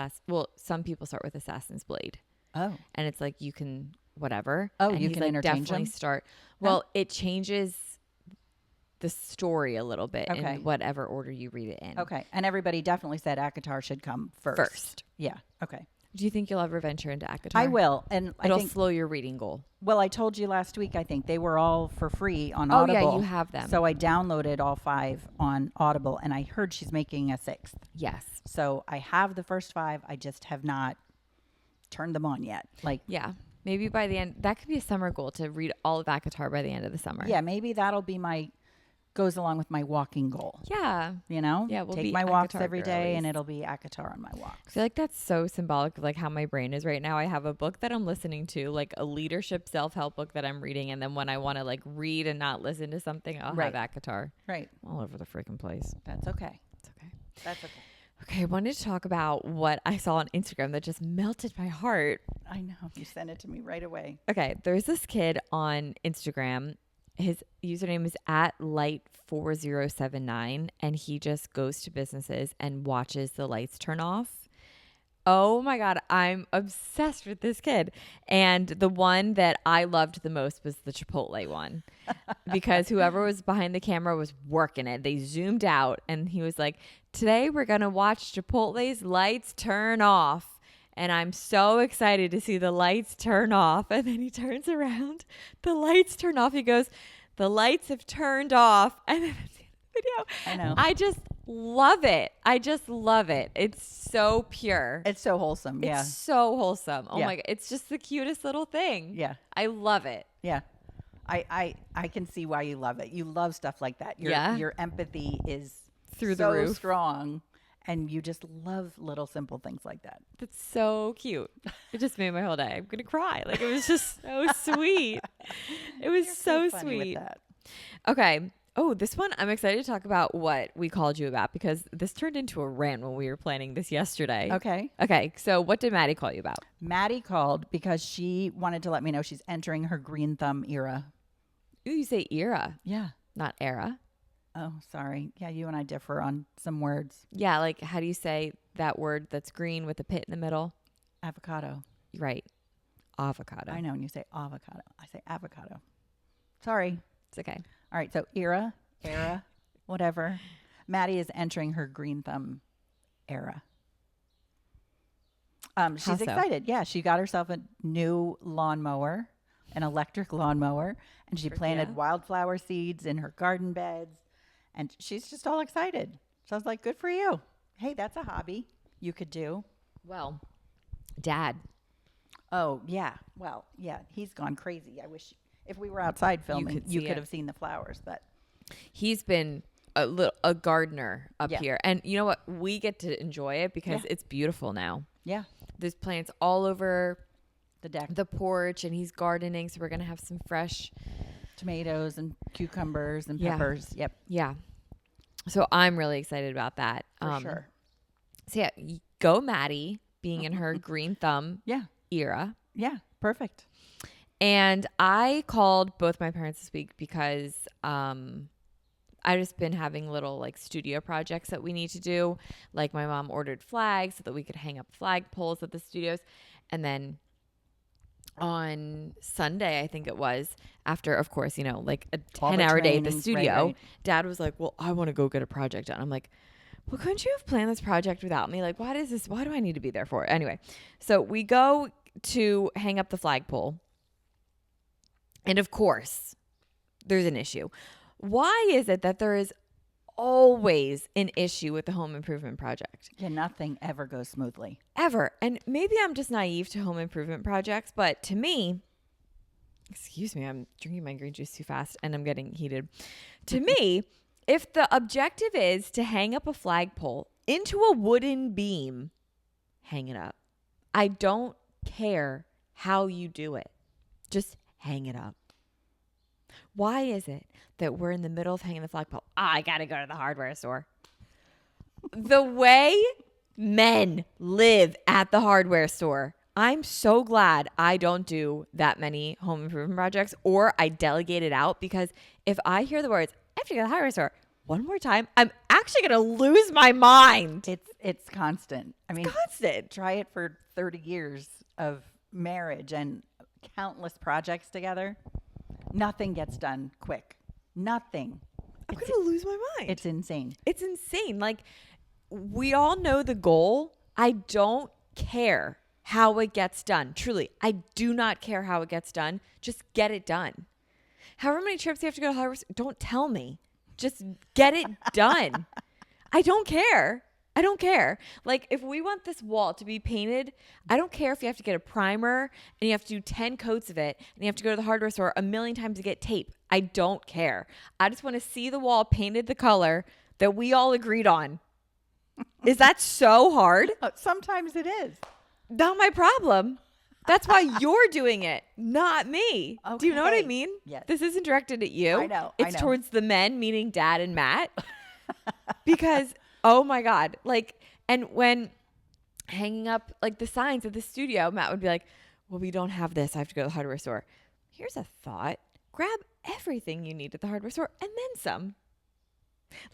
some people start with Assassin's Blade. Oh. And it's you can whatever. Oh, and you he's can like, interchange definitely them? start. Well, it changes the story a little bit Okay. in whatever order you read it in. Okay. And everybody definitely said Akatar should come first. Yeah. Okay. Do you think you'll ever venture into ACOTAR? I will. And I It'll think, slow your reading goal. well, I told you last week, I think they were all for free on Oh, Audible. yeah, you have them. So I downloaded all 5 on Audible, and I heard she's making a 6th. Yes. So I have the first 5. I just have not turned them on yet. Like, Yeah. Maybe by the end, that could be a summer goal to read all of ACOTAR by the end of the summer. yeah, maybe that'll be goes along with my walking goal. Yeah. You know? Yeah, we'll take be my walks ACOTAR every day, and girlies. it'll be Akatar on my walks. I feel like that's so symbolic of like how my brain is right now. I have a book that I'm listening to, like a leadership self-help book that I'm reading. And then when I want to like read and not listen to something, I'll Right. have ACOTAR Right. all over the freaking place. That's okay. It's okay. That's okay. Okay, I wanted to talk about what I saw on Instagram that just melted my heart. I know. You sent it to me right away. Okay, there's this kid on Instagram. His username is @light4079, and he just goes to businesses and watches the lights turn off. Oh my God, I'm obsessed with this kid. And the one that I loved the most was the Chipotle one because whoever was behind the camera was working it. They zoomed out and he was like, today we're going to watch Chipotle's lights turn off. And I'm so excited to see the lights turn off. And then he turns around. The lights turn off. He goes, the lights have turned off. And then at the end of the video, I know. I just love it. I just love it. It's so pure. It's so wholesome. Yeah. It's so wholesome. Oh Yeah. my God. It's just the cutest little thing. Yeah. I love it. Yeah. I can see why you love it. You love stuff like that. Your empathy is Through the so roof. strong, and you just love little simple things like that. That's so cute. It just made my whole day. I'm going to cry. Like, it was just so sweet. It was so funny sweet. with that. Okay. Oh, this one, I'm excited to talk about what we called you about because this turned into a rant when we were planning this yesterday. Okay. Okay. So what did Maddie call you about? Maddie called because she wanted to let me know she's entering her green thumb era. Ooh, you say era, Yeah. not era. Oh, sorry. Yeah, you and I differ on some words. Yeah. Like, how do you say that word that's green with a pit in the middle? Avocado. Right. Avocado. I know. And you say avocado. I say avocado. Sorry. It's okay. All right. So era, whatever. Maddie is entering her green thumb era. She's How so? excited. Yeah. She got herself a new lawnmower, an electric lawnmower, and she planted wildflower seeds in her garden beds. And she's just all excited. So I was like, good for you. Hey, that's a hobby you could do. Well, Dad. Oh, yeah. Well, yeah, he's gone crazy. I wish if we were outside filming, you could it. have seen the flowers. But He's been a gardener up Yeah. here. And you know what? We get to enjoy it because Yeah. it's beautiful now. yeah, There's plants all over the deck, the porch and he's gardening. So we're going to have some fresh. tomatoes and cucumbers and Yeah. peppers. Yep, Yeah. So I'm really excited about that. for sure. So yeah, go Maddie being in her green thumb Yeah, era. yeah, perfect. And I called both my parents this week because I've just been having little like studio projects that we need to do. Like my mom ordered flags so that we could hang up flag poles at the studios. And then on Sunday, I think it was, after, of course, like a All the 10-hour day at the trainings, studio, right. Dad was like, well, I want to go get a project done. I'm like, well, couldn't you have planned this project without me? Like, what is this? Why do I need to be there for it? Anyway, so we go to hang up the flagpole. And of course, there's an issue. Why is it that there is always an issue with the home improvement project? Yeah, nothing ever goes smoothly. Ever. And maybe I'm just naive to home improvement projects, but to me, excuse me, I'm drinking my green juice too fast and I'm getting heated. To me, if the objective is to hang up a flagpole into a wooden beam, hang it up. I don't care how you do it. Just hang it up. Why is it that we're in the middle of hanging the flagpole? I got to go to the hardware store. The way men live at the hardware store, I'm so glad I don't do that many home improvement projects or I delegate it out, because if I hear the words, I have to go to the hardware store one more time, I'm actually going to lose my mind. It's constant. I mean, Constant. try it for 30 years of marriage, and countless projects together, nothing gets done quick. Nothing. I'm going to lose my mind. It's insane. It's insane. Like, we all know the goal. I don't care how it gets done. Truly, I do not care how it gets done. Just get it done. However many trips you have to go to Hollywood, don't tell me. Just get it done. I don't care. I don't care. Like, if we want this wall to be painted, I don't care if you have to get a primer and you have to do 10 coats of it and you have to go to the hardware store a million times to get tape. I don't care. I just want to see the wall painted the color that we all agreed on. Is that so hard? Sometimes it is. Not my problem. That's why you're doing it, not me. Okay. Do you know what I mean? Yes. This isn't directed at you. I know. It's towards the men, meaning Dad and Matt. Because, oh my God. Like, and when hanging up like the signs at the studio, Matt would be like, well, we don't have this. I have to go to the hardware store. Here's a thought. Grab everything you need at the hardware store and then some.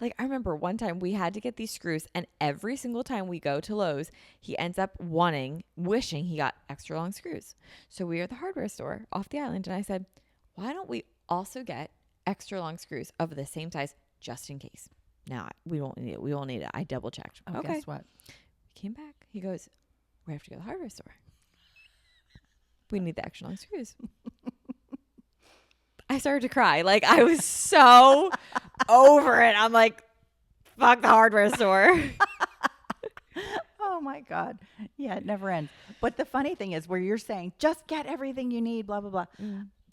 Like, I remember one time we had to get these screws, and every single time we go to Lowe's, he ends up wishing he got extra long screws. So we were at the hardware store off the island, and I said, why don't we also get extra long screws of the same size just in case? Now, we won't need it. We won't need it. I double checked. Oh, okay. Guess what? We came back. He goes, we have to go to the hardware store. We need the extra long screws. I started to cry. Like, I was so over it. I'm like, fuck the hardware store. Oh my God. Yeah, it never ends. But the funny thing is where you're saying, just get everything you need, blah, blah, blah.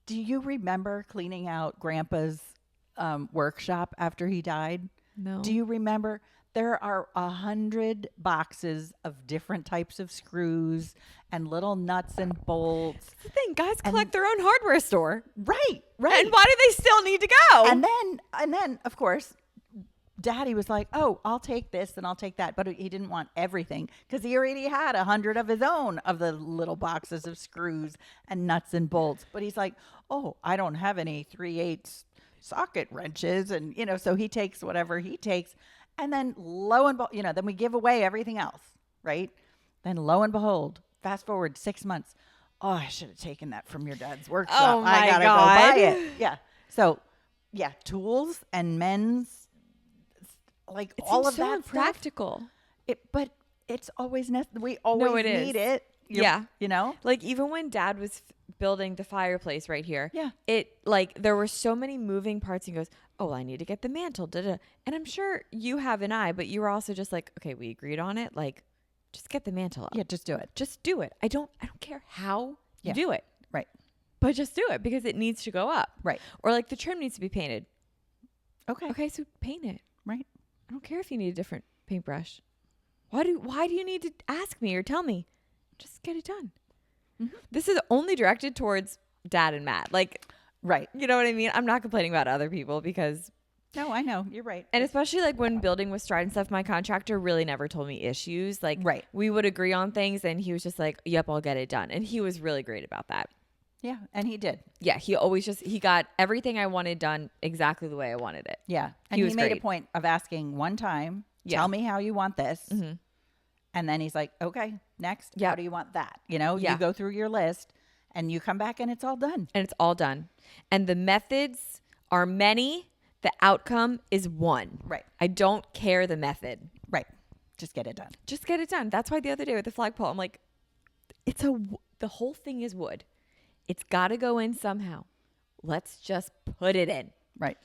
Do you remember cleaning out Grandpa's workshop after he died? No. Do you remember? There are 100 boxes of different types of screws and little nuts and bolts. That's the thing. Guys collect their own hardware store. Right. And why do they still need to go? And then, of course, Daddy was like, oh, I'll take this and I'll take that. But he didn't want everything because he already had 100 of his own of the little boxes of screws and nuts and bolts. But he's like, oh, I don't have any 3/8 socket wrenches. And, so he takes whatever he takes. And then lo and behold, then we give away everything else, right? Then lo and behold, fast forward 6 months. Oh, I should have taken that from your dad's workshop. Oh my I gotta God. go buy it. Yeah. So, yeah, tools and men's, like it all seems of so that impractical. But it's always we always need it. Yeah. Like even when Dad was building the fireplace right here. Yeah. It like there were so many moving parts. He goes, oh, I need to get the mantle. Da-da. And I'm sure you have an eye, but you were also just like, okay, we agreed on it. Like, just get the mantle up. Yeah, just do it. Just do it. I don't care how you do it. Right. But just do it because it needs to go up. Right. Or like the trim needs to be painted. Okay, so paint it. right. I don't care if you need a different paintbrush. Why do you need to ask me or tell me? Just get it done. Mm-hmm. This is only directed towards Dad and Matt. Like, right. You know what I mean? I'm not complaining about other people because. No, I know. You're right. And especially like when building with Stride and stuff, my contractor really never told me issues. Like, right. We would agree on things and he was just like, yep, I'll get it done. And he was really great about that. Yeah. And he did. Yeah. He got everything I wanted done exactly the way I wanted it. Yeah. And he made a point of asking one time, tell me how you want this. Mm-hmm. And then he's like, okay, next. How do you want that? You go through your list and you come back and it's all done. And it's all done. And the methods are many. The outcome is one. Right. I don't care the method. Right. Just get it done. Just get it done. That's why the other day with the flagpole, I'm like, the whole thing is wood. It's got to go in somehow. Let's just put it in. Right.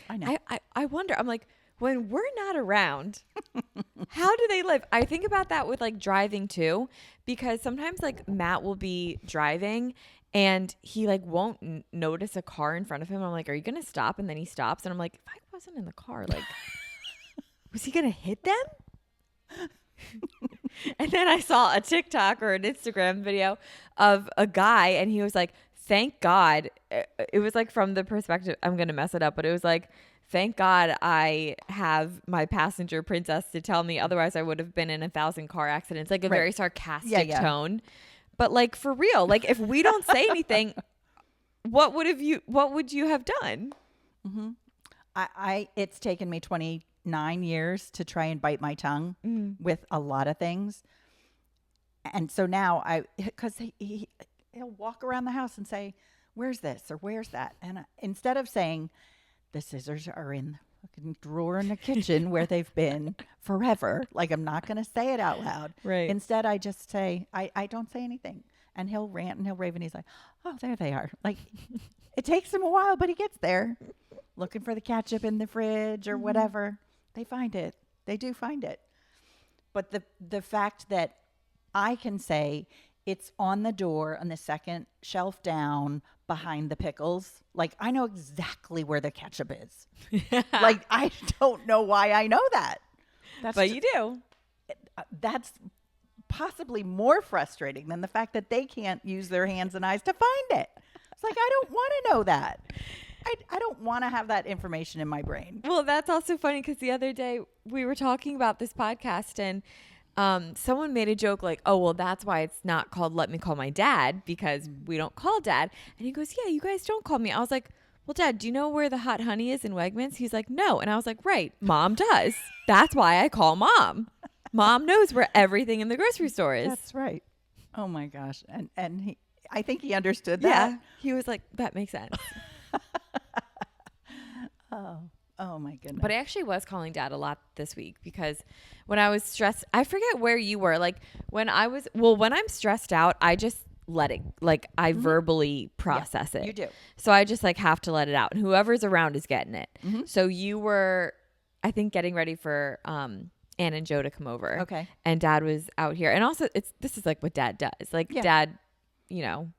I know. I wonder, I'm like, when we're not around, how do they live? I think about that with like driving too, because sometimes like Matt will be driving and he like won't notice a car in front of him. I'm like, are you going to stop? And then he stops. And I'm like, if I wasn't in the car, like, was he going to hit them? And then I saw a TikTok or an Instagram video of a guy and he was like, thank God. It was like from the perspective, I'm going to mess it up, but it was like, thank God I have my passenger princess to tell me. Otherwise, I would have been in 1,000 car accidents. Like a very sarcastic tone. But like for real, like if we don't say anything, what would you have done? Mm-hmm. It's taken me 29 years to try and bite my tongue with a lot of things. And so now because he'll walk around the house and say, "Where's this?" or "Where's that?" And instead of saying, "The scissors are in the fucking drawer in the kitchen where they've been forever," like I'm not going to say it out loud. Right. Instead, I just say, I don't say anything. And he'll rant and he'll rave and he's like, "Oh, there they are." Like, it takes him a while, but he gets there. Looking for the ketchup in the fridge or whatever. They find it. They do find it. But the fact that I can say it's on the door on the second shelf down behind the pickles, like I know exactly where the ketchup is. Like, I don't know why I know that. But you do. That's possibly more frustrating than the fact that they can't use their hands and eyes to find it. It's like, I don't want to know that. I don't want to have that information in my brain. Well, that's also funny because the other day we were talking about this podcast and someone made a joke like, "Oh, well, that's why it's not called Let Me Call My Dad because we don't call Dad." And he goes, "Yeah, you guys don't call me." I was like, "Well, Dad, do you know where the hot honey is in Wegmans?" He's like, "No." And I was like, "Right, Mom does. That's why I call Mom. Mom knows where everything in the grocery store is." That's right. Oh my gosh. And I think he understood that. Yeah. He was like, "That makes sense." Oh my goodness. But I actually was calling Dad a lot this week because when I was stressed, I forget where you were. Like when I'm stressed out, I just let it, like I verbally process it. You do. So I just like have to let it out and whoever's around is getting it. So you were, I think, getting ready for Ann and Joe to come over. Okay. And Dad was out here. And also this is like what Dad does. Like Dad, you know,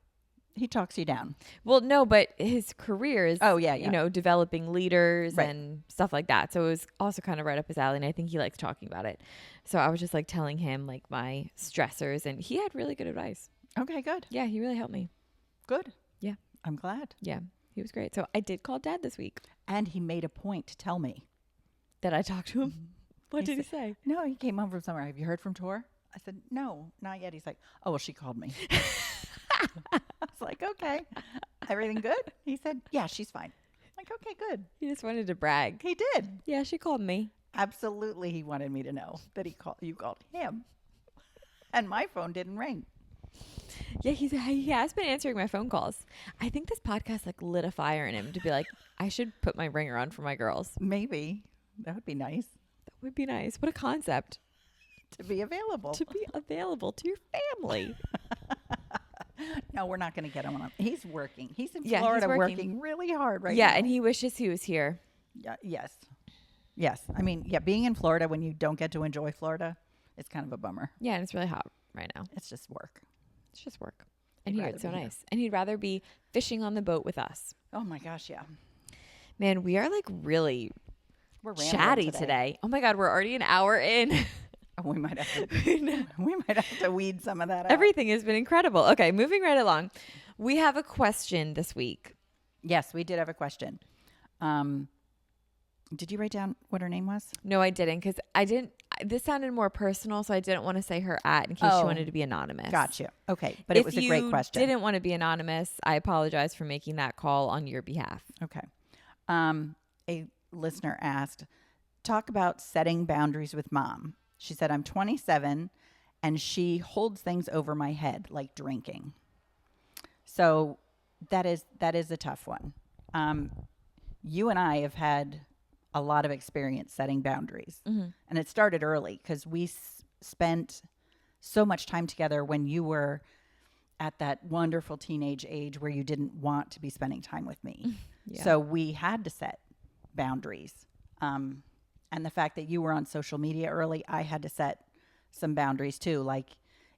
he talks you down. well, no, but his career is, yeah. you know, developing leaders and stuff like that. So it was also kind of right up his alley. And I think he likes talking about it. So I was just like telling him like my stressors and he had really good advice. Okay, good. Yeah, he really helped me. Good. Yeah. I'm glad. Yeah, he was great. So I did call Dad this week. And he made a point to tell me. That I talked to him? What did he say? No, he came home from somewhere. "Have you heard from Tor?" I said, "No, not yet." He's like, "Oh, well, she called me." I was like, "Okay. Everything good?" He said, "Yeah, she's fine." I'm like, "Okay, good." He just wanted to brag. He did. Yeah, she called me. Absolutely, he wanted me to know that you called him. And my phone didn't ring. Yeah, he has been answering my phone calls. I think this podcast like lit a fire in him to be like, I should put my ringer on for my girls. Maybe. That would be nice. That would be nice. What a concept. To be available. To be available to your family. No, we're not going to get him on. He's working. He's in Yeah, Florida he's working really hard right now. Yeah, and he wishes he was here. Yeah, yes. Yes. I mean, yeah, being in Florida when you don't get to enjoy Florida, it's kind of a bummer. Yeah, and it's really hot right now. It's just work. It's just work. And here it's so be here. nice. And he'd rather be fishing on the boat with us. Oh my gosh, yeah. Man, we are like really We're rambling chatty today. Oh my God, we're already an hour in. Oh, we might have to weed some of that out. Everything has been incredible. Okay, moving right along. We have a question this week. Yes, we did have a question. Did you write down what her name was? No, I didn't because I didn't. This sounded more personal, so I didn't want to say her in case she wanted to be anonymous. Gotcha. Okay, but it was a great question. If you didn't want to be anonymous, I apologize for making that call on your behalf. Okay. A listener asked, talk about setting boundaries with Mom. She said, I'm 27 and she holds things over my head like drinking. So that is a tough one. You and I have had a lot of experience setting boundaries. And it started early because we spent so much time together when you were at that wonderful teenage age where you didn't want to be spending time with me. Yeah. So we had to set boundaries. And the fact that you were on social media early, I had to set some boundaries too. Like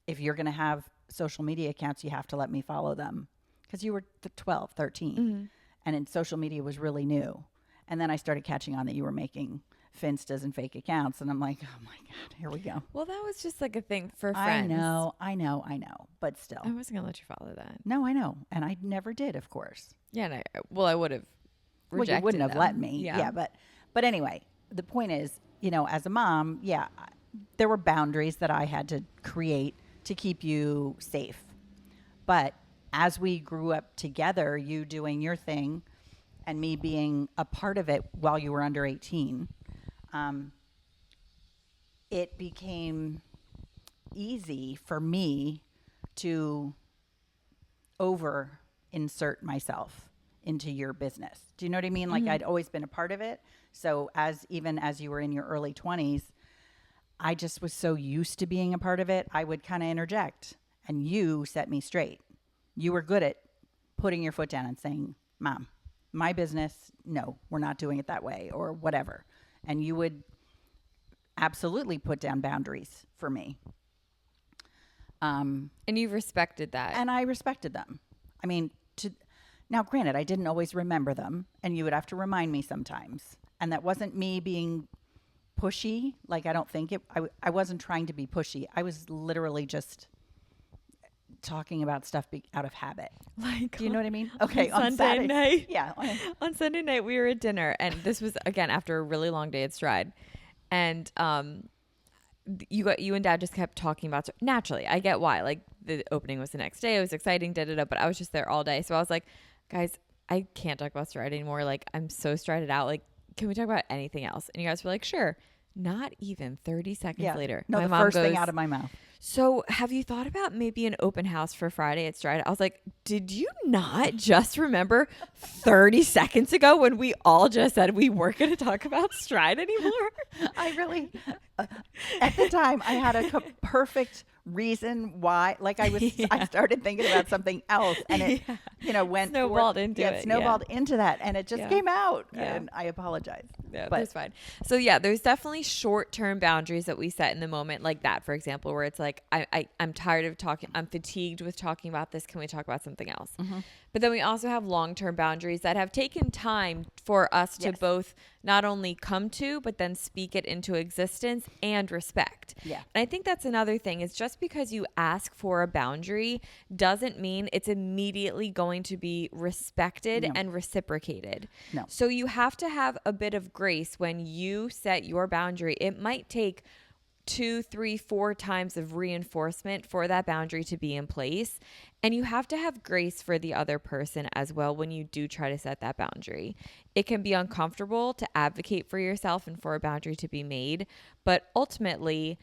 if you're going to have social media accounts, you have to let me follow them because you were 12, 13 and in social media was really new. And then I started catching on that you were making Finstas and fake accounts. And I'm like, oh my God, here we go. Well, that was just like a thing for friends. I know. But still. I wasn't going to let you follow that. No, I know. And I never did, of course. Yeah. And I would have rejected Well, you wouldn't have them. let me. Yeah. But anyway, the point is, as a mom, there were boundaries that I had to create to keep you safe. But as we grew up together, you doing your thing and me being a part of it while you were under 18, it became easy for me to over insert myself into your business. Do you know what I mean? Like I'd always been a part of it. So even as you were in your early 20s, I just was so used to being a part of it. I would kind of interject, and you set me straight. You were good at putting your foot down and saying, Mom, my business, no, we're not doing it that way, or whatever. And you would absolutely put down boundaries for me. And you respected that. And I respected them. I mean, now granted, I didn't always remember them, and you would have to remind me sometimes. And that wasn't me being pushy. Like, I don't think I wasn't trying to be pushy. I was literally just talking about stuff out of habit. Like, do you know what I mean? Okay. On Sunday night. Yeah. On Sunday night, we were at dinner, and this was, again, after a really long day at Stride. And you and Dad just kept talking about, naturally, I get why. Like, the opening was the next day. It was exciting, but I was just there all day. So I was like, guys, I can't talk about Stride anymore. Like, I'm so strided out. Like, can we talk about anything else? And you guys were like, sure. Not even 30 seconds later. No, my the mom first goes, thing out of my mouth. So have you thought about maybe an open house for Friday at Stride? I was like, did you not just remember 30 seconds ago when we all just said we weren't going to talk about Stride anymore? I really, at the time, I had a perfect reason why. Like I started thinking about something else, and it, went snowballed into that, and it just came out. And I apologize. Yeah, but that's fine. So there's definitely short-term boundaries that we set in the moment, like that, for example, where it's like, I'm tired of talking. I'm fatigued with talking about this. Can we talk about something else? Mm-hmm. But then we also have long-term boundaries that have taken time for us to both not only come to, but then speak it into existence and respect. Yeah. And I think that's another thing, is just because you ask for a boundary doesn't mean it's immediately going to be respected and reciprocated. No. So you have to have a bit of grace when you set your boundary. It might take 2, 3, 4 times of reinforcement for that boundary to be in place. And you have to have grace for the other person as well when you do try to set that boundary. It can be uncomfortable to advocate for yourself and for a boundary to be made, but ultimately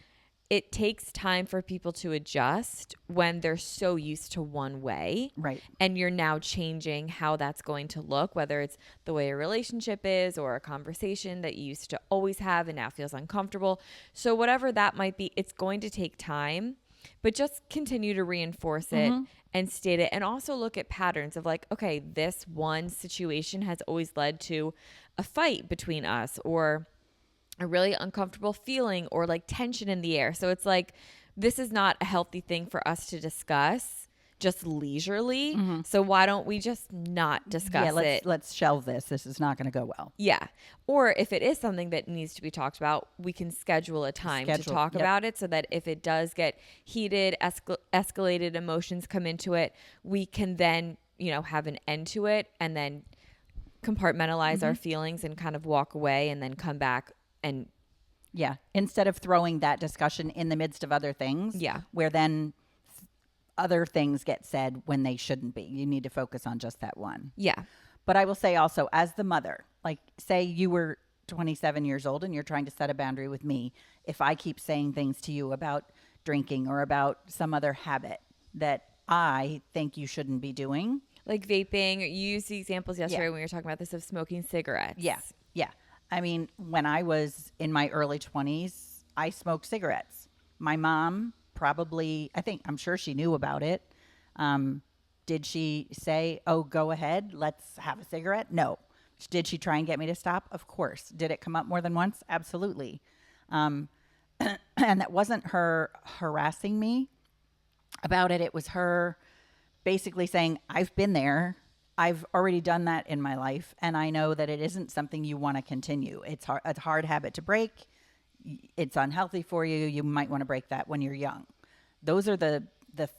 it takes time for people to adjust when they're so used to one way. Right. And you're now changing how that's going to look, whether it's the way a relationship is or a conversation that you used to always have and now feels uncomfortable. So whatever that might be, it's going to take time, but just continue to reinforce it and state it. And also look at patterns of like, okay, this one situation has always led to a fight between us, or a really uncomfortable feeling, or like tension in the air. So it's like, this is not a healthy thing for us to discuss just leisurely. Mm-hmm. So why don't we just not discuss it? Let's shelve this. This is not going to go well. Yeah. Or if it is something that needs to be talked about, we can schedule a time to talk about it, so that if it does get heated, escalated emotions come into it, we can then, have an end to it, and then compartmentalize our feelings and kind of walk away and then come back. And instead of throwing that discussion in the midst of other things, where then other things get said when they shouldn't be. You need to focus on just that one. Yeah. But I will say also, as the mother, like, say you were 27 years old and you're trying to set a boundary with me. If I keep saying things to you about drinking or about some other habit that I think you shouldn't be doing. Like vaping. You used the examples yesterday when we were talking about this, of smoking cigarettes. Yeah. Yeah. I mean, when I was in my early 20s, I smoked cigarettes. My mom I'm sure she knew about it. Did she say, oh, go ahead, let's have a cigarette? No. Did she try and get me to stop? Of course. Did it come up more than once? Absolutely. And that wasn't her harassing me about it. It was her basically saying, I've been there. I've already done that in my life, and I know that it isn't something you want to continue. It's a hard habit to break. It's unhealthy for you. You might want to break that when you're young. Those are the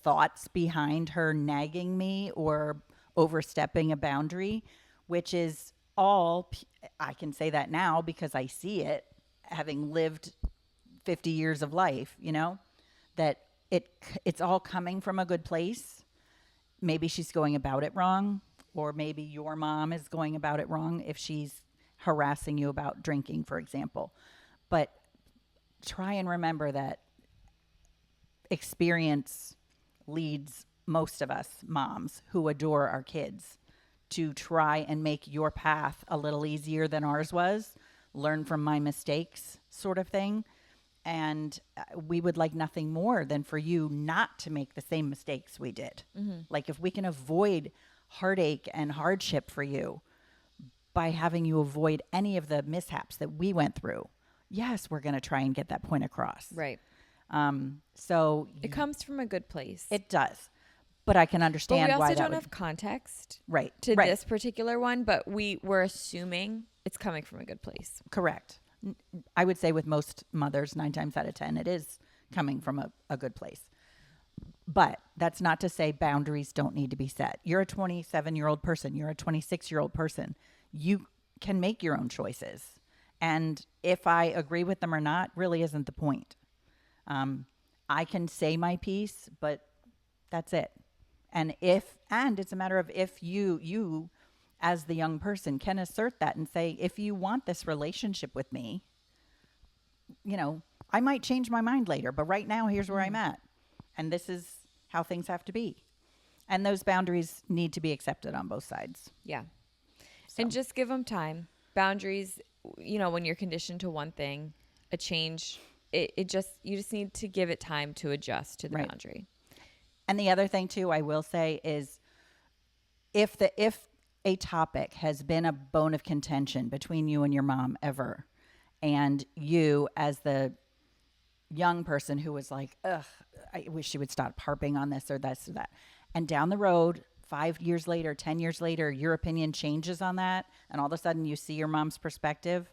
thoughts behind her nagging me or overstepping a boundary, which is all, I can say that now because I see it, having lived 50 years of life, that it's all coming from a good place. Maybe she's going about it wrong. Or maybe your mom is going about it wrong if she's harassing you about drinking, for example. But try and remember that experience leads most of us moms who adore our kids to try and make your path a little easier than ours was, learn from my mistakes sort of thing. And we would like nothing more than for you not to make the same mistakes we did. Like if we can avoid heartache and hardship for you by having you avoid any of the mishaps that we went through, yes, we're going to try and get that point across. Right. So It comes from a good place. it does, but I can But understand we why also that don't would, have context right to right. this particular one, but we're assuming it's coming from a good place. Correct. I would say with most mothers, 9 times out of 10, it is coming from a good place. But that's not to say boundaries don't need to be set. You're a 27-year-old person. You're a 26-year-old person. You can make your own choices. And if I agree with them or not really isn't the point. I can say my piece, but that's it. And it's a matter of if you as the young person can assert that and say, if you want this relationship with me, I might change my mind later, but right now here's where I'm at. And this is how things have to be. And those boundaries need to be accepted on both sides. Yeah. So. And just give them time. Boundaries, when you're conditioned to one thing, a change, you just need to give it time to adjust to the boundary. And the other thing too, I will say is if a topic has been a bone of contention between you and your mom ever, and you as the young person who was like, ugh, I wish she would stop harping on this or this or that. And down the road, 5 years later, 10 years later, your opinion changes on that. And all of a sudden you see your mom's perspective.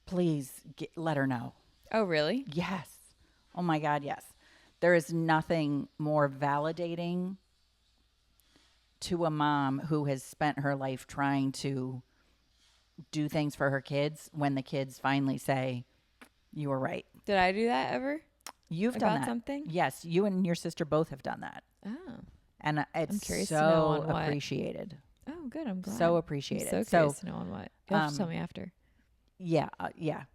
Please let her know. Oh, really? Yes. Oh my God. Yes. There is nothing more validating to a mom who has spent her life trying to do things for her kids when the kids finally say, you were right. Did I do that ever? You've About done that. something? Yes. You and your sister both have done that. Oh. And it's I'm curious to know so on what. appreciated. Oh, good. I'm glad. So appreciated. I'm so curious to know on what. You'll have to tell me after. Yeah.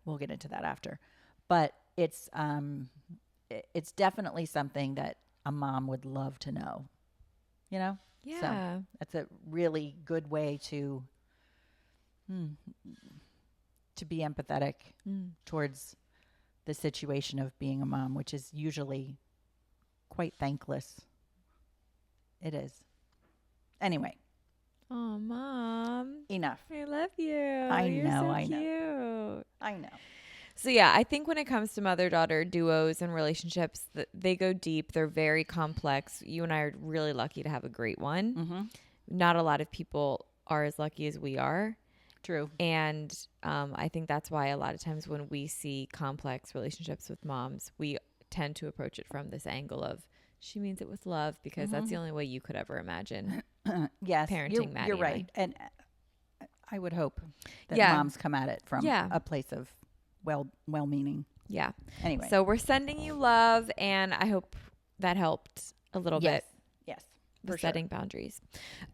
We'll get into that after. But it's definitely something that a mom would love to know. Yeah. So that's a really good way to be empathetic towards the situation of being a mom, which is usually quite thankless. It is. Anyway. Oh, Mom. Enough. I love you. You're so cute. I know. So yeah, I think when it comes to mother-daughter duos and relationships, they go deep. They're very complex. You and I are really lucky to have a great one. Mm-hmm. Not a lot of people are as lucky as we are. True. And I think that's why a lot of times when we see complex relationships with moms, we tend to approach it from this angle of she means it with love because that's the only way you could ever imagine yes, parenting Maddie. You're right. And I would hope that Yeah. moms come at it from a place of well-meaning. Yeah. Anyway. So we're sending you love, and I hope that helped a little bit. Yes. For setting boundaries.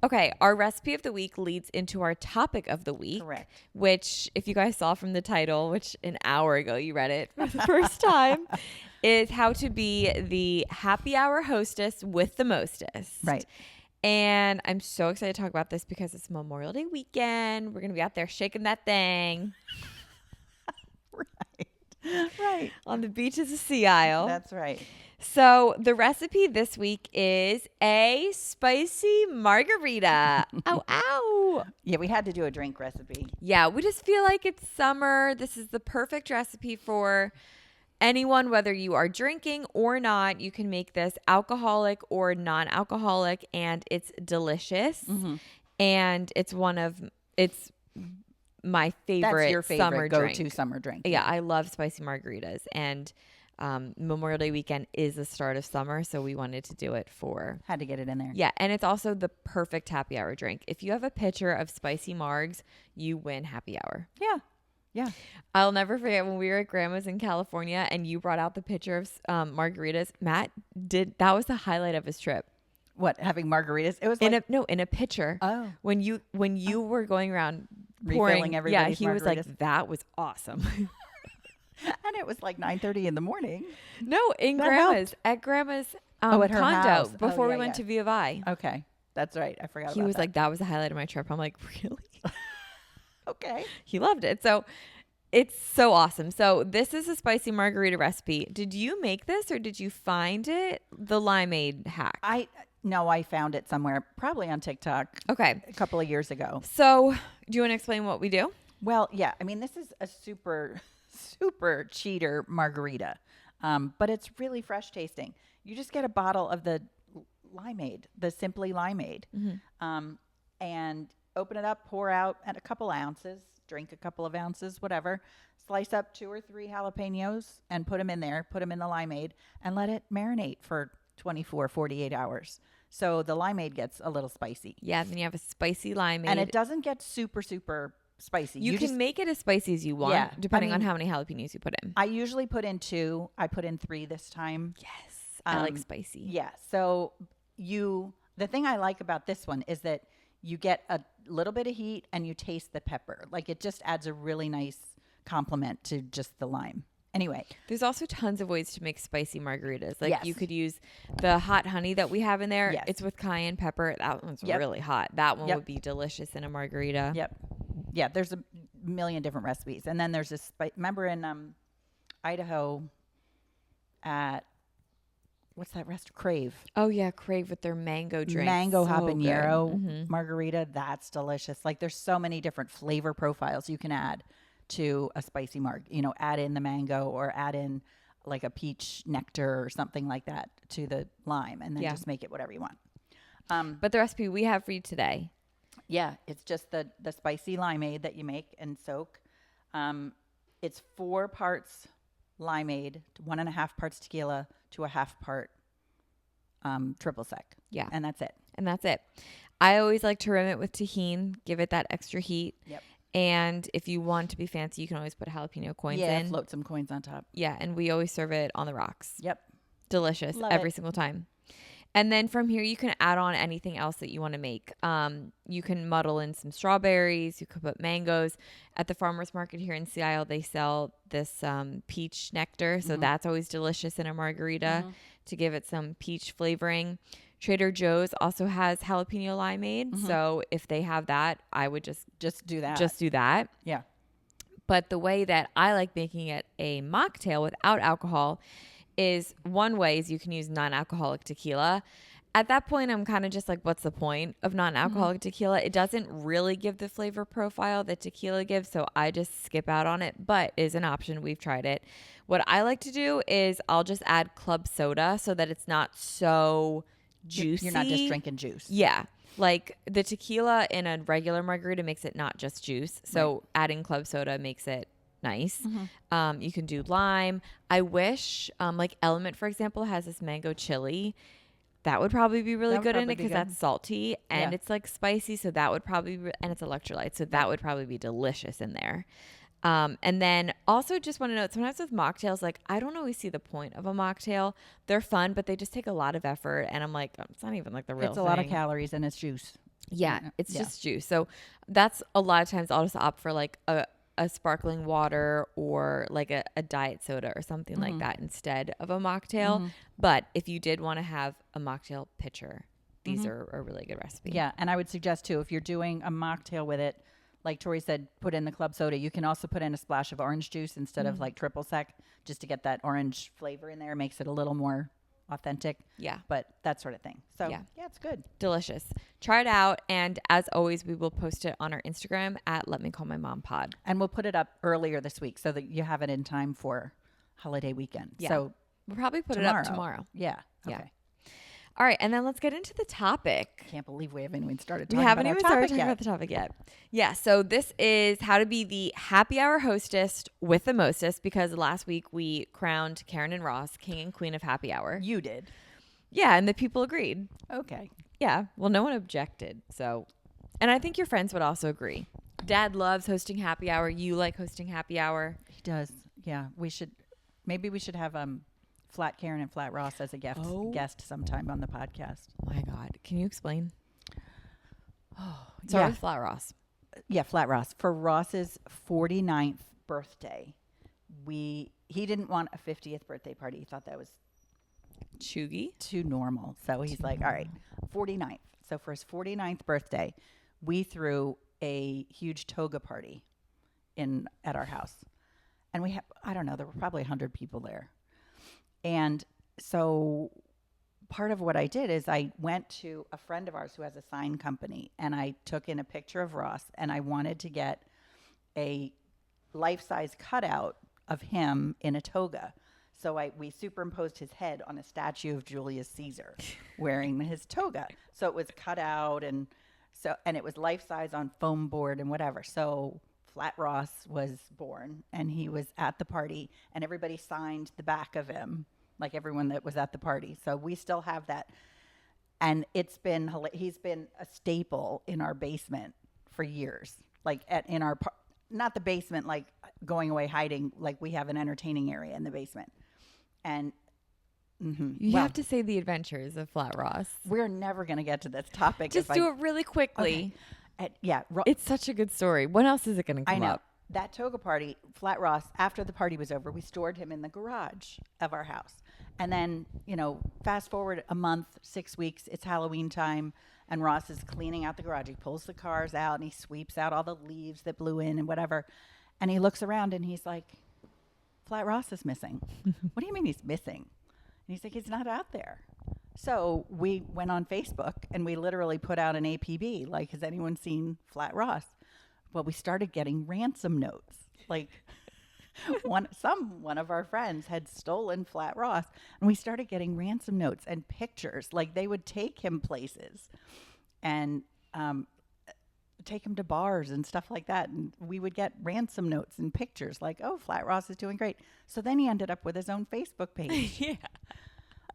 Okay, our recipe of the week leads into our topic of the week. Correct. Which, if you guys saw from the title, which an hour ago you read it for the first time, is how to be the happy hour hostess with the mostest. Right. And I'm so excited to talk about this because it's Memorial Day weekend. We're going to be out there shaking that thing. Right. On the beaches of Sea Isle. That's right. So the recipe this week is a spicy margarita. Ow, ow. Yeah, we had to do a drink recipe. Yeah, we just feel like it's summer. This is the perfect recipe for anyone, whether you are drinking or not. You can make this alcoholic or non-alcoholic, and it's delicious. Mm-hmm. And it's my favorite. That's your favorite summer go-to drink. summer drink. Yeah, I love spicy margaritas, and Memorial Day weekend is the start of summer, so we wanted to do it had to get it in there. Yeah, and it's also the perfect happy hour drink. If you have a pitcher of spicy margs, you win happy hour. Yeah. I'll never forget when we were at Grandma's in California and you brought out the pitcher of margaritas. Matt that was the highlight of his trip. What, having margaritas? It was in a pitcher. Oh. When you were going around refilling everybody's he margaritas. was like, that was awesome. And it was like 9:30 in the morning. No, at Grandma's at her condo house. before we Yeah, went to Via Vi. Okay. That's right. I forgot He about was that. like, that was the highlight of my trip. I'm like, really? Okay. He loved it. So it's so awesome. So this is a spicy margarita recipe. Did you make this or did you find it? The limeade hack. No, I found it somewhere, probably on TikTok. Okay. A couple of years ago. So do you want to explain what we do? Well, yeah. I mean, this is a super, super cheater margarita, but it's really fresh tasting. You just get a bottle of the limeade, the Simply limeade, and open it up, pour out at a couple ounces, drink a couple of ounces, whatever. Slice up 2 or 3 jalapenos and put them in there, put them in the limeade, and let it marinate for 24, 48 hours. So the limeade gets a little spicy. Yeah, then you have a spicy limeade. And it doesn't get super, super spicy. You can make it as spicy as you want, depending on how many jalapenos you put in. I usually put in 2. I put in 3 this time. Yes, I like spicy. Yeah. So the thing I like about this one is that you get a little bit of heat and you taste the pepper. Like it just adds a really nice complement to just the lime. Anyway, there's also tons of ways to make spicy margaritas. Like you could use the hot honey that we have in there. Yes. It's with cayenne pepper. That one's really hot. That one would be delicious in a margarita. Yep. Yeah, there's a million different recipes. And then there's this, remember in Idaho at, what's that restaurant? Crave. Oh, yeah, Crave with their mango drink. Mango habanero margarita. That's delicious. Like there's so many different flavor profiles you can add to a spicy add in the mango or add in like a peach nectar or something like that to the lime and then just make it whatever you want. But the recipe we have for you today. Yeah, it's just the spicy limeade that you make and soak. It's 4 parts limeade, 1.5 parts tequila to a 1/2 part triple sec. Yeah. And that's it. I always like to rim it with tahini, give it that extra heat. Yep. And if you want to be fancy, you can always put jalapeno coins in. Yeah, float some coins on top. Yeah, and we always serve it on the rocks. Yep. Delicious every single time. And then from here, you can add on anything else that you want to make. You can muddle in some strawberries. You could put mangoes. At the farmer's market here in Sea Isle, they sell this peach nectar. So that's always delicious in a margarita to give it some peach flavoring. Trader Joe's also has jalapeno limeade. So if they have that, I would just do that. Just do that. Yeah. But the way that I like making it a mocktail without alcohol is one way is you can use non-alcoholic tequila. At that point, I'm kind of just like, what's the point of non-alcoholic tequila? It doesn't really give the flavor profile that tequila gives, so I just skip out on it, but is an option. We've tried it. What I like to do is I'll just add club soda so that it's not so juicy. You're not just drinking juice. Yeah. Like the tequila in a regular margarita makes it not just juice. So adding club soda makes it nice. You can do lime. I wish like Element, for example, has this mango chili. That would probably be really good in it because that's salty and it's like spicy. So that would probably and it's electrolyte. So that would probably be delicious in there. And then also just want to note, sometimes with mocktails, like I don't always see the point of a mocktail. They're fun, but they just take a lot of effort. And I'm like, it's not even like the real thing. It's a lot of calories and it's juice. Yeah, it's just juice. So that's a lot of times I'll just opt for like a sparkling water or like a diet soda or something like that instead of a mocktail. But if you did want to have a mocktail pitcher, these are a really good recipe. Yeah, and I would suggest too, if you're doing a mocktail with it, like Tori said, put in the club soda. You can also put in a splash of orange juice instead of like triple sec, just to get that orange flavor in there. It makes it a little more authentic. Yeah. But that sort of thing. So yeah, it's good. Delicious. Try it out. And as always, we will post it on our Instagram at Let Me Call My Mom Pod. And we'll put it up earlier this week so that you have it in time for holiday weekend. Yeah. So we'll probably put it up tomorrow. Yeah. Okay. Yeah. All right, and then let's get into the topic. Can't believe we haven't even started talking about the topic yet. Yeah, so this is how to be the happy hour hostess with the mostest, because last week we crowned Karen and Ross king and queen of happy hour. You did. Yeah, and the people agreed. Okay. Yeah, well, no one objected, so. And I think your friends would also agree. Dad loves hosting happy hour. You like hosting happy hour. He does. Yeah, maybe we should have Flat Karen and Flat Ross as a guest sometime on the podcast. My God. Can you explain? Sorry, with Flat Ross. Yeah, Flat Ross. For Ross's 49th birthday, he didn't want a 50th birthday party. He thought that was Chuggy. too normal. So he's like, all right, 49th. So for his 49th birthday, we threw a huge toga party at our house. And we have, I don't know, there were probably 100 people there. And so part of what I did is I went to a friend of ours who has a sign company, and I took in a picture of Ross, and I wanted to get a life-size cutout of him in a toga. So we superimposed his head on a statue of Julius Caesar wearing his toga. So it was cut out, and it was life-size on foam board and whatever. So Flat Ross was born, and he was at the party, and everybody signed the back of him, like everyone that was at the party. So we still have that. And he's been a staple in our basement for years. Like not the basement, like going away hiding, like we have an entertaining area in the basement. And you have to say the adventures of Flat Ross. We're never going to get to this topic. Just do it really quickly. Okay. It's such a good story. When else is it going to come up? That toga party, Flat Ross, after the party was over, we stored him in the garage of our house. And then, fast forward a month, 6 weeks, it's Halloween time, and Ross is cleaning out the garage. He pulls the cars out, and he sweeps out all the leaves that blew in and whatever. And he looks around, and he's like, Flat Ross is missing. What do you mean he's missing? And he's like, he's not out there. So we went on Facebook, and we literally put out an APB, like, has anyone seen Flat Ross? Well, we started getting ransom notes. Like, one of our friends had stolen Flat Ross, and we started getting ransom notes and pictures. Like, they would take him places and take him to bars and stuff like that. And we would get ransom notes and pictures like, oh, Flat Ross is doing great. So then he ended up with his own Facebook page. Yeah.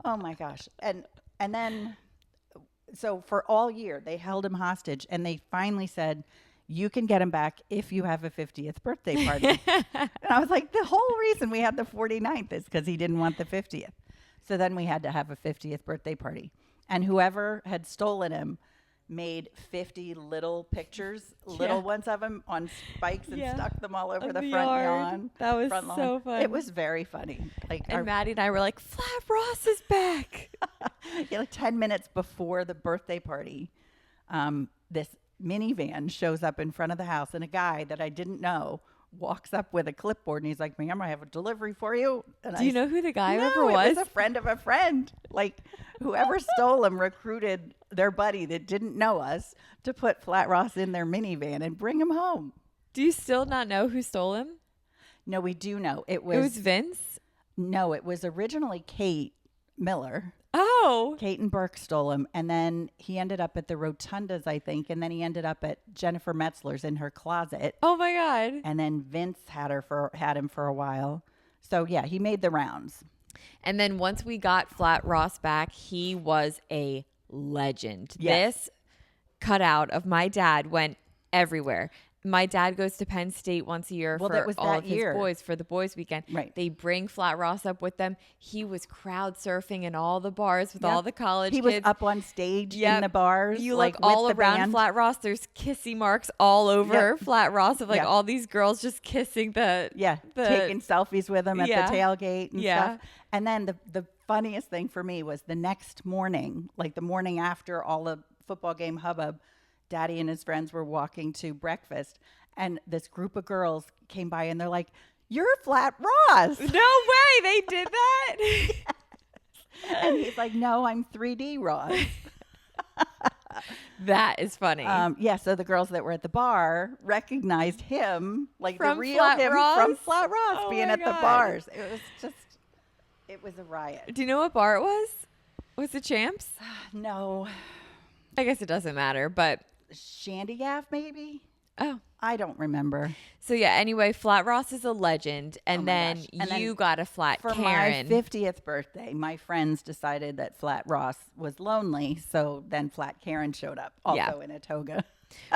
Oh my gosh. And then, so for all year, they held him hostage, and they finally said, you can get him back if you have a 50th birthday party. And I was like, the whole reason we had the 49th is because he didn't want the 50th. So then we had to have a 50th birthday party. And whoever had stolen him made 50 little pictures, little ones of him on spikes, and stuck them all over the front lawn. That was so fun. It was very funny. And Maddie and I were like, Flat Ross is back. Like 10 minutes before the birthday party, this minivan shows up in front of the house, and a guy that I didn't know walks up with a clipboard, and he's like, ma'am, I have a delivery for you. And Do you know who the guy ever was? was? It was a friend of a friend. Like, whoever stole him recruited their buddy that didn't know us to put Flat Ross in their minivan and bring him home. Do you still not know who stole him? No, we do know. It was Vince? No, it was originally Kate Miller. Oh. Kate and Burke stole him, and then he ended up at the Rotundas, I think, and then he ended up at Jennifer Metzler's in her closet. Oh my God. And then Vince had him for a while. So yeah, he made the rounds. And then once we got Flat Ross back, he was a legend. Yes. This cutout of my dad went everywhere. My dad goes to Penn State once a year for all of his boys, for the boys weekend. Right. They bring Flat Ross up with them. He was crowd surfing in all the bars with all the college kids. He was up on stage in the bars. You look all around band. Flat Ross. There's kissy marks all over Flat Ross of all these girls just kissing taking selfies with him at the tailgate and stuff. And then the funniest thing for me was the next morning, like the morning after all the football game hubbub, Daddy and his friends were walking to breakfast, and this group of girls came by, and they're like, "You're Flat Ross." No way, they did that. Yes. And he's like, "No, I'm 3D Ross." That is funny. So the girls that were at the bar recognized him, like from the real Flat him Ross? from Flat Ross, being at the bars. It was a riot. Do you know what bar it was? Was it Champs? No. I guess it doesn't matter, but Shandy Gaff, maybe? Oh. I don't remember. So yeah, anyway, Flat Ross is a legend. And then you got a Flat for Karen. For my 50th birthday, my friends decided that Flat Ross was lonely. So then Flat Karen showed up, also in a toga.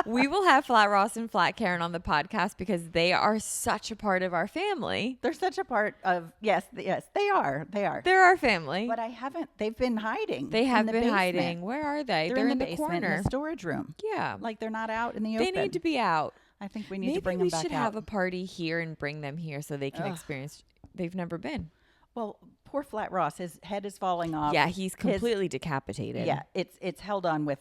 We will have Flat Ross and Flat Karen on the podcast because they are such a part of our family. They're such a part of, yes, they are. They're our family. But they've been hiding. They have been hiding. Where are they? They're in the basement, corner. In the storage room. Yeah. Like they're not out in the open. They need to be out. I think we need to bring them back out. Maybe we should have a party here and bring them here so they can experience. They've never been. Well, poor Flat Ross, his head is falling off. Yeah, he's completely decapitated. Yeah, it's held on with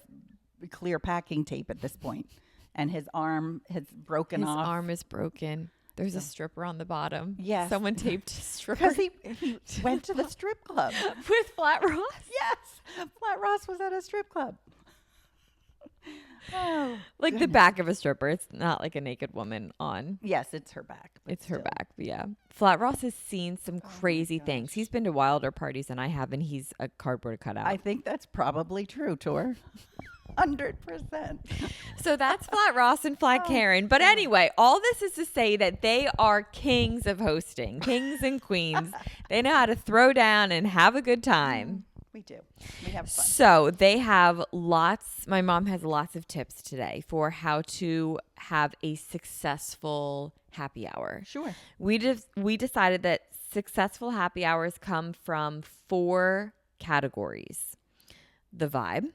clear packing tape at this point, and his arm has broken off. His arm is broken. There's a stripper on the bottom. Yes. Someone taped a stripper. Because he went to the strip club. With Flat Ross? Yes. Flat Ross was at a strip club. Oh, Like the back of a stripper. It's not like a naked woman on. yes, it's her back. but It's her still. back. But yeah. Flat Ross has seen some crazy things. He's been to wilder parties than I have, and he's a cardboard cutout. I think that's probably true, Tor. 100%. So that's Flat Ross and Flat Karen. But anyway, all this is to say that they are kings of hosting, kings and queens. They know how to throw down and have a good time. We do. We have fun. So they have my mom has lots of tips today for how to have a successful happy hour. Sure. We decided that successful happy hours come from 4 categories. The vibe.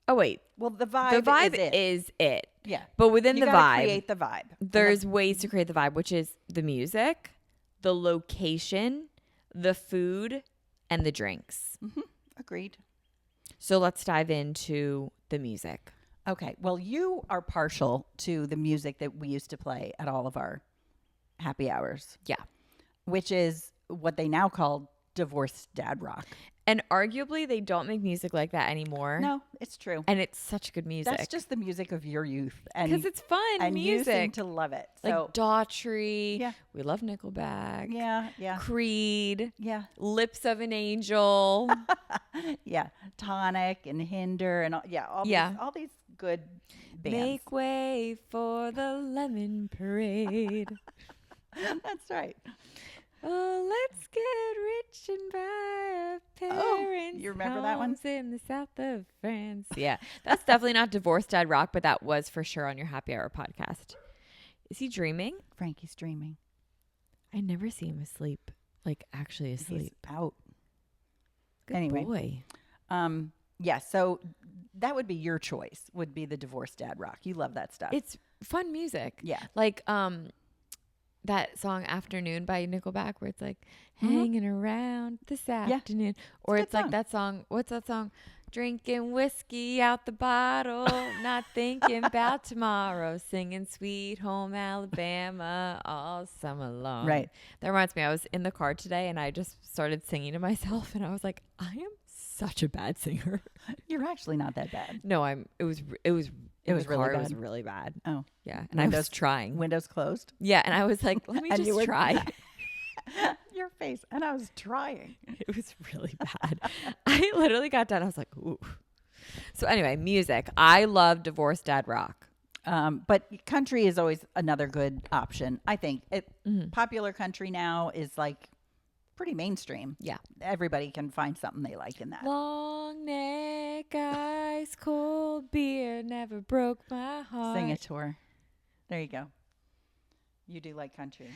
Oh, wait. Well, the vibe is it. Yeah. But within You the gotta vibe, create the vibe. there's ways to create the vibe, which is the music, the location, the food, and the drinks. Agreed. So let's dive into the music. Okay. Well, you are partial to the music that we used to play at all of our happy hours. Yeah. Which is what they now call divorced dad rock. And arguably, they don't make music like that anymore. No, it's true. And it's such good music. That's just the music of your youth. And because it's fun and you seem music. to love it. Like So Daughtry. Yeah. We love Nickelback. yeah. Creed. Yeah. Lips of an Angel. Yeah. Tonic and Hinder and all these good bands. Make way for the Lemon Parade. That's right. Oh, let's get rich and buy a parents' you remember that one? homes in the south of France. Yeah, that's definitely not divorced dad rock, but that was for sure on your happy hour podcast. Is he dreaming? Frankie's dreaming. I never see him asleep, like actually asleep. He's out. Good anyway. boy. Yeah, so that would be your choice, would be the divorced dad rock. You love that stuff. It's fun music. Yeah. Like that song Afternoon by Nickelback where it's like hanging around this afternoon. Or a it's good like that song. What's that song? Drinking whiskey out the bottle, not thinking about tomorrow, singing Sweet Home Alabama all summer long. Right. That reminds me, I was in the car today and I just started singing to myself and I was like, I am such a bad singer. You're actually not that bad. No, it was really really It was bad? really bad. Oh. Yeah. And I was trying. Windows closed. Yeah. And I was like, let me And you just were- try. Your face. And I was trying. It was really bad. I literally got done. I was like, ooh. So anyway, music. I love divorced dad rock. But country is always another good option. I think popular country now is like pretty mainstream. Yeah. Everybody can find something they like in that. Long neck, ice cold beer never broke my heart. Sing it to her. There you go. You do like country.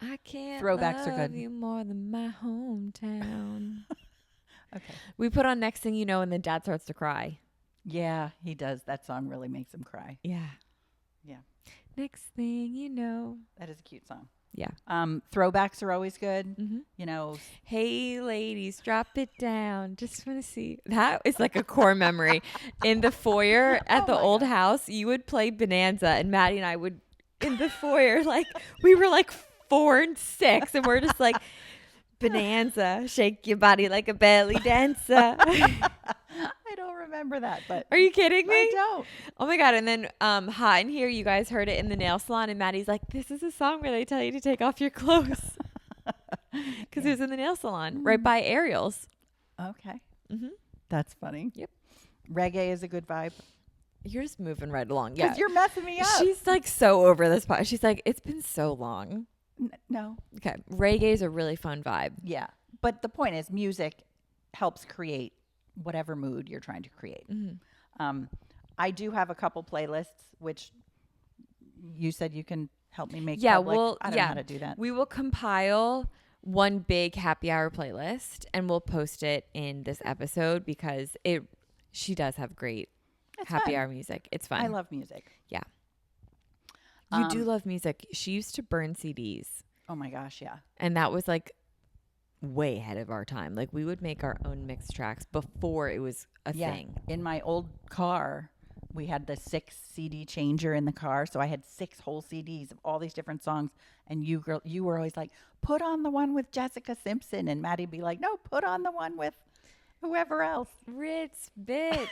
I can't Throwbacks are love good. you more than my hometown. Okay. We put on Next Thing You Know and then dad starts to cry. Yeah, he does. That song really makes him cry. Yeah. Yeah. Next thing you know. That is a cute song. Yeah. Throwbacks are always good. Mm-hmm. You know, Hey ladies, drop it down. Just want to see. That is like a core memory. In the foyer at the old house, you would play Bonanza and Maddie and I would in the foyer, like we were like 4 and 6 and we're just like Bonanza, shake your body like a belly dancer. I don't remember that, but Are you kidding me? I don't. Oh my God. And then Hot in Here, you guys heard it in the nail salon and Maddie's like, this is a song where they tell you to take off your clothes. Because it was in the nail salon right by Ariel's. Okay. Mm-hmm. That's funny. Yep. Reggae is a good vibe. You're just moving right along. Because Yeah. you're messing me up. She's like so over this part. She's like, it's been so long. No. Okay. Reggae is a really fun vibe. Yeah. But the point is, music helps create whatever mood you're trying to create. Mm-hmm. I do have a couple playlists, which you said you can help me make Yeah, public. well, I don't know how to do that. We will compile one big happy hour playlist and we'll post it in this episode because she does have great It's happy fun. hour music. It's fun. I love music. Yeah. You do love music. She used to burn CDs. Oh my gosh, yeah. And that was like way ahead of our time. Like we would make our own mix tracks before it was a thing. In my old car, we had the 6 CD changer in the car. So I had 6 whole CDs of all these different songs. And you were always like, put on the one with Jessica Simpson. And Maddie'd be like, no, put on the one with whoever else. Ritz Bits.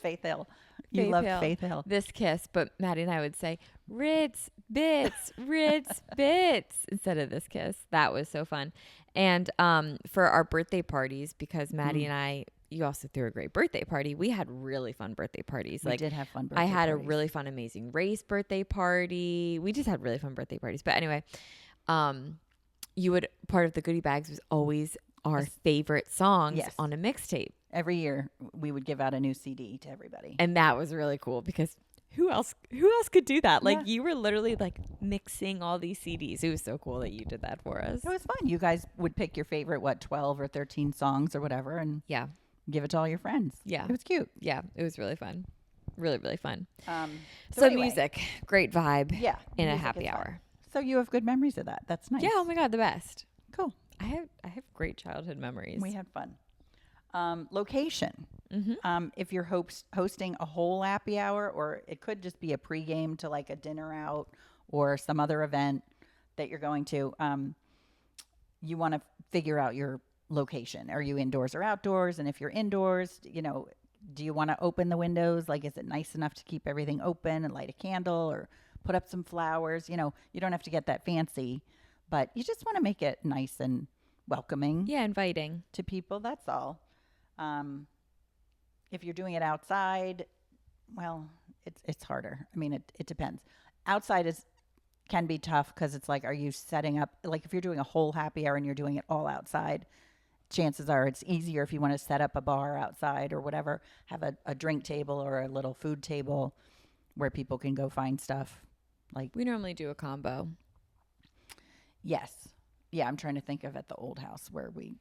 Faith Hill. You love Faith Hill. This Kiss, but Maddie and I would say Ritz Bits, Ritz Bits instead of This Kiss. That was so fun. And for our birthday parties, because Maddie and I, you also threw a great birthday party. We had really fun birthday parties. We did have fun birthday I had parties. a really fun Amazing Race birthday party. We just had really fun birthday parties. But anyway, part of the goodie bags was always our favorite songs on a mixtape. Every year we would give out a new CD to everybody. And that was really cool because who else could do that? Like you were literally like mixing all these CDs. It was so cool that you did that for us. It was fun. You guys would pick your favorite, 12 or 13 songs or whatever, and give it to all your friends. Yeah. It was cute. Yeah. It was really fun. Really, really fun. So anyway, music, great vibe. Yeah. In a happy hour. So you have good memories of that. That's nice. Yeah. Oh my God. The best. Cool. I have great childhood memories. We had fun. Location. If you're hosting a whole happy hour, or it could just be a pregame to like a dinner out or some other event that you're going to, you want to figure out your location. Are you indoors or outdoors? And if you're indoors, do you want to open the windows? Like, is it nice enough to keep everything open and light a candle or put up some flowers? You don't have to get that fancy, but you just want to make it nice and welcoming. Yeah, inviting to people. That's all. If you're doing it outside, well, it's harder. I mean, it depends. Outside can be tough because it's like, are you setting up, like if you're doing a whole happy hour and you're doing it all outside, chances are it's easier if you want to set up a bar outside or whatever, have a drink table or a little food table where people can go find stuff. Like we normally do a combo. Yes. Yeah, I'm trying to think of at the old house where we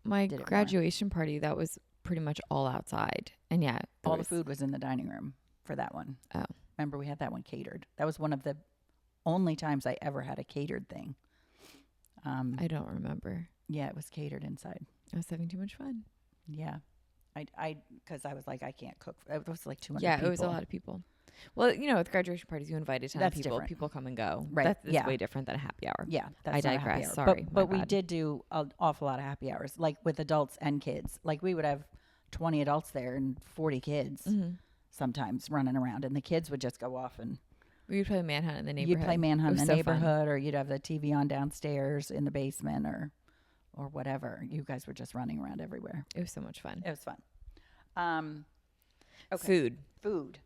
my graduation party, that was pretty much all outside. And the food was in the dining room for that one. Oh. Remember, we had that one catered. That was one of the only times I ever had a catered thing. I don't remember. Yeah, it was catered inside. I was having too much fun. Yeah. Because I was like, I can't cook. It was like 200 people. Yeah, people. It was a lot of people. Well, with graduation parties, you invite a ton of people. Different. People come and go. Right. That's way different than a happy hour. Yeah. I digress. Sorry. But we did do an awful lot of happy hours, like with adults and kids. Like we would have 20 adults there and 40 kids sometimes running around. And the kids would just go off and... We'd play Manhunt in the neighborhood. You'd play Manhunt in the neighborhood, or you'd have the TV on downstairs in the basement or whatever. You guys were just running around everywhere. It was so much fun. It was fun. Okay. Food.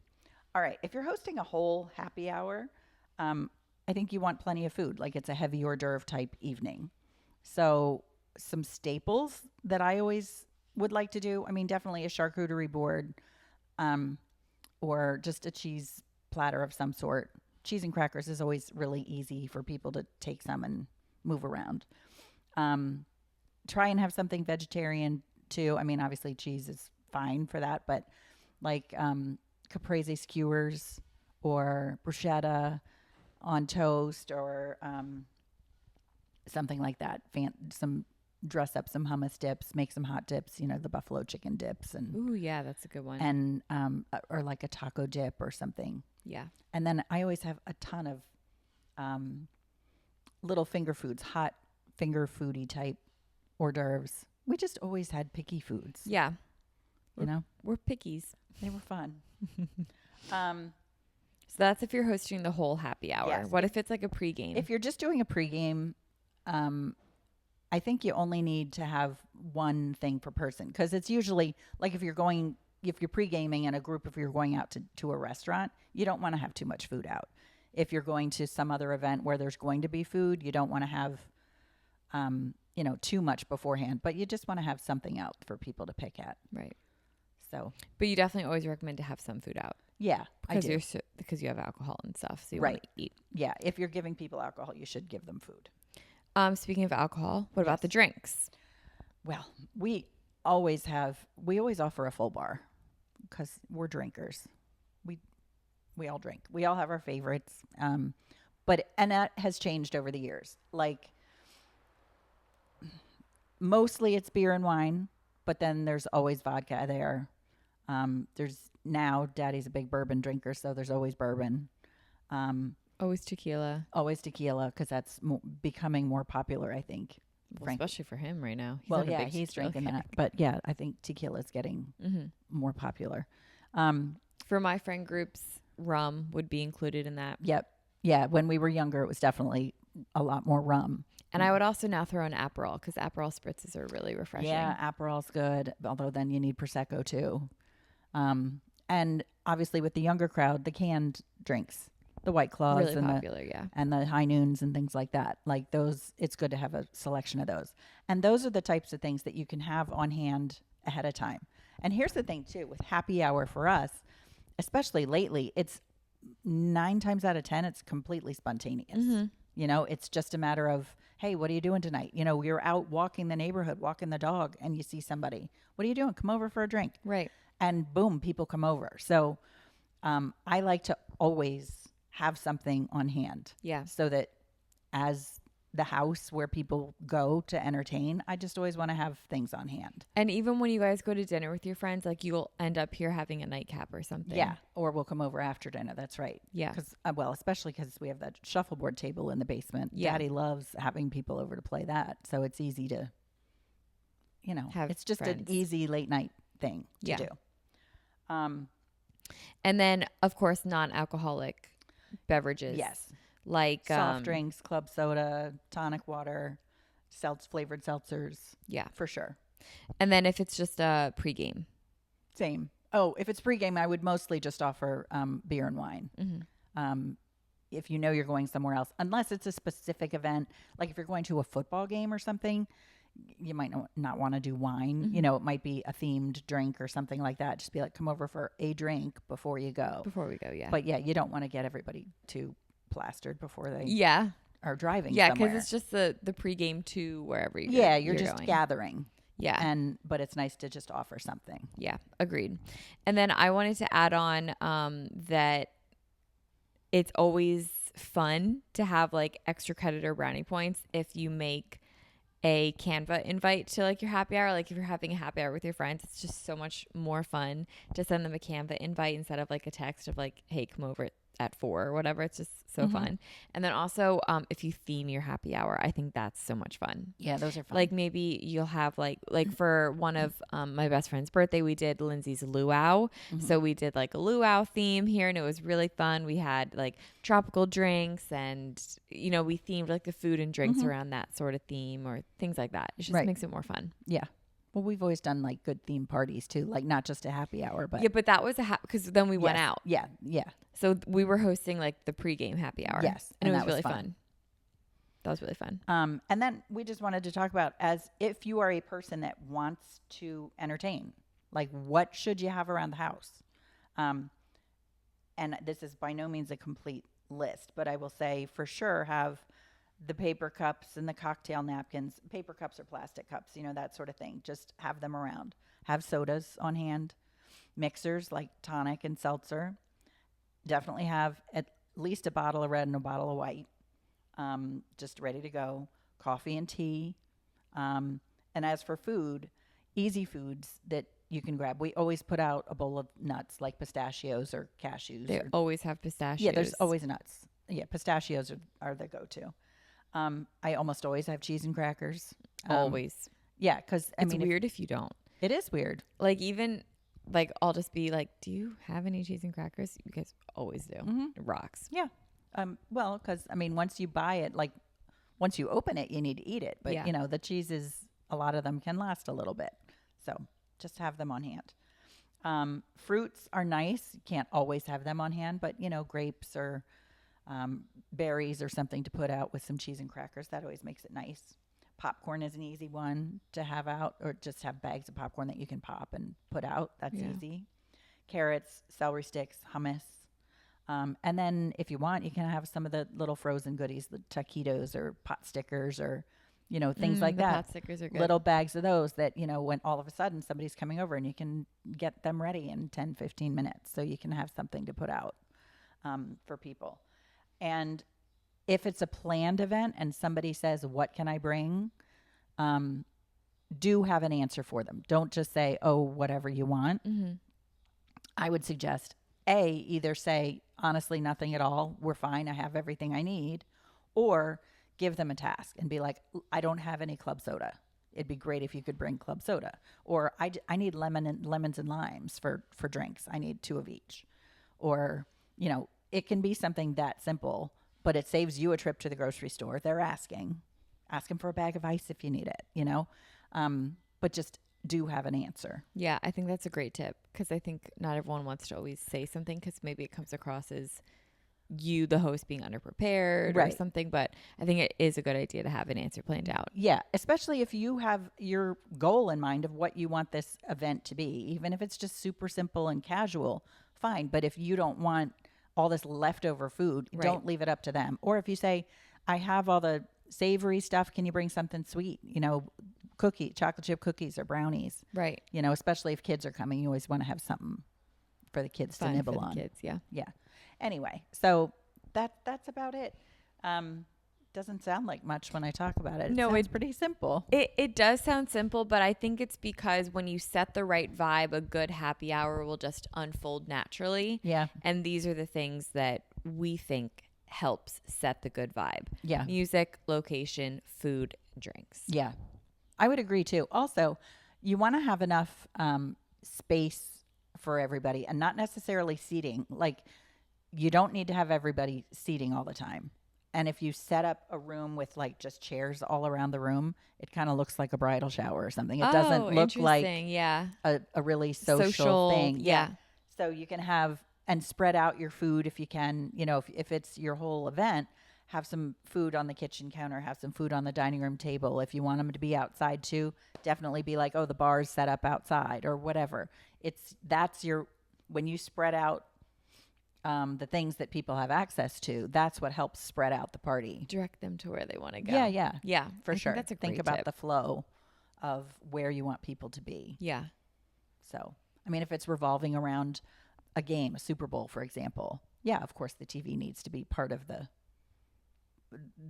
All right. If you're hosting a whole happy hour, I think you want plenty of food. Like it's a heavy hors d'oeuvre type evening. So some staples that I always would like to do. I mean, definitely a charcuterie board, or just a cheese platter of some sort. Cheese and crackers is always really easy for people to take some and move around. Try and have something vegetarian too. I mean, obviously cheese is fine for that, but like caprese skewers or bruschetta on toast or something like that. Dress up some hummus dips, make some hot dips, the buffalo chicken dips. And ooh, yeah, that's a good one. And or like a taco dip or something. Yeah. And then I always have a ton of little finger foods, hot finger foodie type hors d'oeuvres. We just always had picky foods. Yeah. We're pickies. They were fun. So that's if you're hosting the whole happy hour. Yes. What if it's like a pregame? If you're just doing a pregame, I think you only need to have one thing per person, because it's usually like if you're pre-gaming in a group, if you're going out to a restaurant, you don't want to have too much food out. If you're going to some other event where there's going to be food, you don't want to have, too much beforehand, but you just want to have something out for people to pick at. Right. So, but you definitely always recommend to have some food out. Yeah, because you have alcohol and stuff, so you right. want to eat. Yeah, if you're giving people alcohol, you should give them food. Speaking of alcohol, what about the drinks? Well, we always offer a full bar because we're drinkers. We all drink. We all have our favorites. And that has changed over the years. Like Mostly it's beer and wine, but then there's always vodka there. Daddy's a big bourbon drinker, so there's always bourbon. Always tequila. Always tequila, because that's becoming more popular, I think. Well, especially for him right now. He's drinking that. But yeah, I think tequila is getting more popular. For my friend groups, rum would be included in that. Yep. Yeah, when we were younger, it was definitely a lot more rum. And I would also now throw in Aperol, because Aperol spritzes are really refreshing. Yeah, Aperol's good, although then you need Prosecco too. And obviously with the younger crowd, the canned drinks, the White Claws really popular, and the High Noons and things like that. Like those, it's good to have a selection of those. And those are the types of things that you can have on hand ahead of time. And here's the thing too, with happy hour for us, especially lately, it's 9 times out of 10, it's completely spontaneous. You know, it's just a matter of, hey, what are you doing tonight? You know, you're out walking the neighborhood, walking the dog, and you see somebody. What are you doing? Come over for a drink. Right. And boom, people come over. So I like to always have something on hand. Yeah. So that as the house where people go to entertain, I just always want to have things on hand. And even when you guys go to dinner with your friends, like you'll end up here having a nightcap or something. Yeah. Or we'll come over after dinner. That's right. Yeah. Because, especially because we have that shuffleboard table in the basement. Yeah. Daddy loves having people over to play that. So it's easy to, it's just friends. an easy late night thing to do. And then, of course, non-alcoholic beverages. Yes. Like soft drinks, club soda, tonic water, flavored seltzers. Yeah. For sure. And then if it's just a pregame. Same. Oh, if it's pregame, I would mostly just offer beer and wine. If you know you're going somewhere else, unless it's a specific event, like if you're going to a football game or something, you might not want to do wine. You know, it might be a themed drink or something like that. Just be like, come over for a drink before you go. Before we go, yeah. But yeah, you don't want to get everybody too plastered before they are driving somewhere. because it's just the pregame to wherever you're just going. Gathering. Yeah. But it's nice to just offer something. Yeah, agreed. And then I wanted to add on that it's always fun to have like extra credit or brownie points if you make a Canva invite to like your happy hour. Like if you're having a happy hour with your friends, it's just so much more fun to send them a Canva invite instead of like a text of like, hey, come over at 4 or whatever. It's just so fun. And then also if you theme your happy hour, I think that's so much fun. Yeah, those are fun. Like maybe you'll have like for one of my best friend's birthday, we did Lindsay's luau. So we did like a luau theme here and it was really fun. We had like tropical drinks and we themed like the food and drinks around that sort of theme or things like that. It just makes it more fun. Yeah. Well, we've always done like good theme parties too, like not just a happy hour, but but that was because then we went out. Yeah. So we were hosting like the pregame happy hour. Yes, and it was really fun. That was really fun. And then we just wanted to talk about as if you are a person that wants to entertain, like what should you have around the house? And this is by no means a complete list, but I will say for sure have the paper cups and the cocktail napkins, paper cups or plastic cups, that sort of thing. Just have them around. Have sodas on hand, mixers like tonic and seltzer. Definitely have at least a bottle of red and a bottle of white, just ready to go. Coffee and tea. And as for food, easy foods that you can grab. We always put out a bowl of nuts like pistachios or cashews. They always have pistachios. Yeah, there's always nuts. Yeah, pistachios are the go-to. I almost always have cheese and crackers. Always. Yeah, because it's weird if you don't. It is weird. Like even like I'll just be like, "Do you have any cheese and crackers?" You guys always do. It rocks. Yeah. Well, because once you buy it, like once you open it, you need to eat it. But the cheeses, a lot of them can last a little bit, so just have them on hand. Fruits are nice. You can't always have them on hand, but grapes or berries or something to put out with some cheese and crackers. That always makes it nice. Popcorn is an easy one to have out, or just have bags of popcorn that you can pop and put out. That's easy. Carrots, celery sticks, hummus. And then if you want, you can have some of the little frozen goodies, the taquitos or pot stickers or, things like that. Pot stickers are good. Little bags of those that, when all of a sudden somebody's coming over and you can get them ready in 10, 15 minutes. So you can have something to put out for people. And if it's a planned event and somebody says, what can I bring? do have an answer for them. Don't just say, oh, whatever you want. Mm-hmm. I would suggest either say, honestly, nothing at all. We're fine. I have everything I need. Or give them a task and be like, I don't have any club soda. It'd be great if you could bring club soda. Or I need lemons and limes for drinks. I need 2 of each. Or, it can be something that simple, but it saves you a trip to the grocery store. They're asking. Ask them for a bag of ice if you need it, but just do have an answer. Yeah, I think that's a great tip because I think not everyone wants to always say something because maybe it comes across as you, the host, being underprepared or something. But I think it is a good idea to have an answer planned out. Yeah, especially if you have your goal in mind of what you want this event to be. Even if it's just super simple and casual, fine. But if you don't want all this leftover food, don't leave it up to them. Or if you say, I have all the savory stuff, can you bring something sweet? Chocolate chip cookies or brownies. Right. Especially if kids are coming, you always want to have something for the kids to nibble on. Kids, yeah. Yeah. Anyway, so that's about it. Doesn't sound like much when I talk about it. No, it's pretty simple. It does sound simple, but I think it's because when you set the right vibe, a good happy hour will just unfold naturally. Yeah. And these are the things that we think helps set the good vibe. Yeah. Music, location, food, drinks. Yeah. I would agree too. Also, you want to have enough space for everybody and not necessarily seating. Like, you don't need to have everybody seating all the time. And if you set up a room with like just chairs all around the room, it kind of looks like a bridal shower or something. It doesn't look like a really social thing. Yeah. So you can have and spread out your food if you can. If it's your whole event, have some food on the kitchen counter, have some food on the dining room table. If you want them to be outside too, definitely be like, oh, the bar's set up outside or whatever. When you spread out the things that people have access to, that's what helps spread out the party. Direct them to where they want to go. Yeah, for sure. That's a great Think about tip. the flow of where you want people to be. Yeah. So, if it's revolving around a game, a Super Bowl, for example, yeah, of course the TV needs to be part of the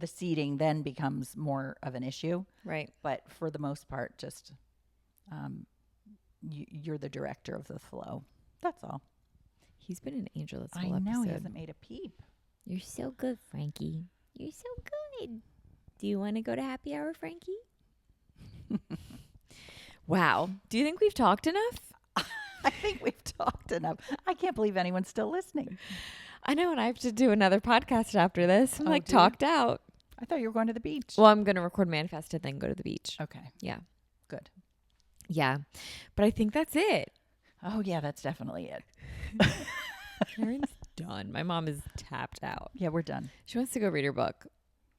seating then becomes more of an issue. Right. But for the most part, just you're the director of the flow. That's all. He's been an angel this whole episode. I know. He hasn't made a peep. You're so good, Frankie. You're so good. Do you want to go to happy hour, Frankie? Wow. Do you think we've talked enough? I think we've talked enough. I can't believe anyone's still listening. I know, and I have to do another podcast after this. I'm talked out. I thought you were going to the beach. Well, I'm going to record Manifest and then go to the beach. Okay. Yeah. Good. Yeah. But I think that's it. Oh, yeah, that's definitely it. Karen's done. My mom is tapped out. Yeah, we're done. She wants to go read her book.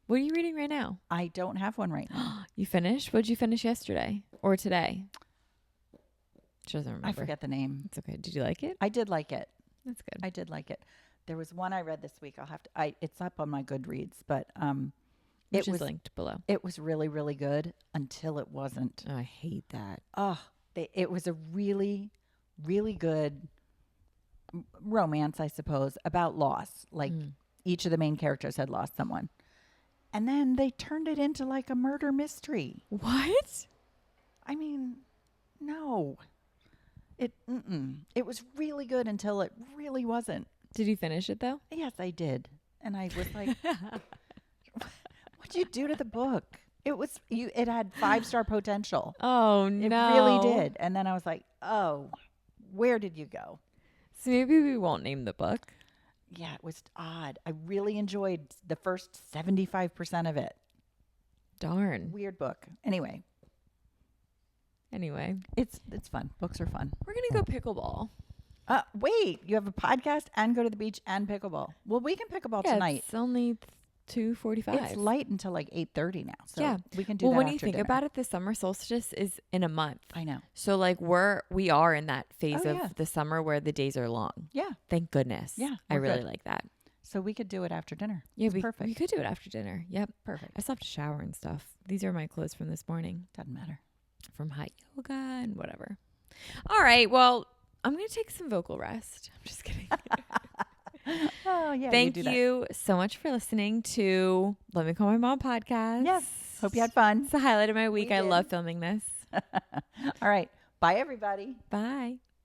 What are you reading right now? I don't have one right now. You finished? What did you finish yesterday or today? She doesn't remember. I forget the name. It's okay. Did you like it? I did like it. That's good. I did like it. There was one I read this week. It's up on my Goodreads, but Which is linked below. It was really, really good until it wasn't. Oh, I hate that. It was a really, really good romance, I suppose, about loss. Like each of the main characters had lost someone. And then they turned it into like a murder mystery. What? No. It was really good until it really wasn't. Did you finish it though? Yes, I did. And I was like, what'd you do to the book? It had 5-star potential. Oh, no. It really did. And then I was like, oh, where did you go? So maybe we won't name the book. Yeah, it was odd. I really enjoyed the first 75% of it. Darn. Weird book. Anyway, it's fun. Books are fun. We're going to go pickleball. Wait, you have a podcast and go to the beach and pickleball. Well, we can pickleball tonight. It's only 2:45. It's light until like 8:30 now. So yeah, we can do that. Well, when after you think dinner. about it, the summer solstice is in a month. I know. So like we are in that phase of yeah. the summer where the days are long. Yeah. Thank goodness. Yeah. I really like that. So we could do it after dinner. Yeah, perfect. We could do it after dinner. Yep. Perfect. I still have to shower and stuff. These are my clothes from this morning. Doesn't matter. From hot yoga and whatever. All right. Well, I'm going to take some vocal rest. I'm just kidding. Oh, yeah. Thank you so much for listening to Let Me Call My Mom podcast. Yes. Hope you had fun. It's the highlight of my week. I love filming this. All right. Bye, everybody. Bye.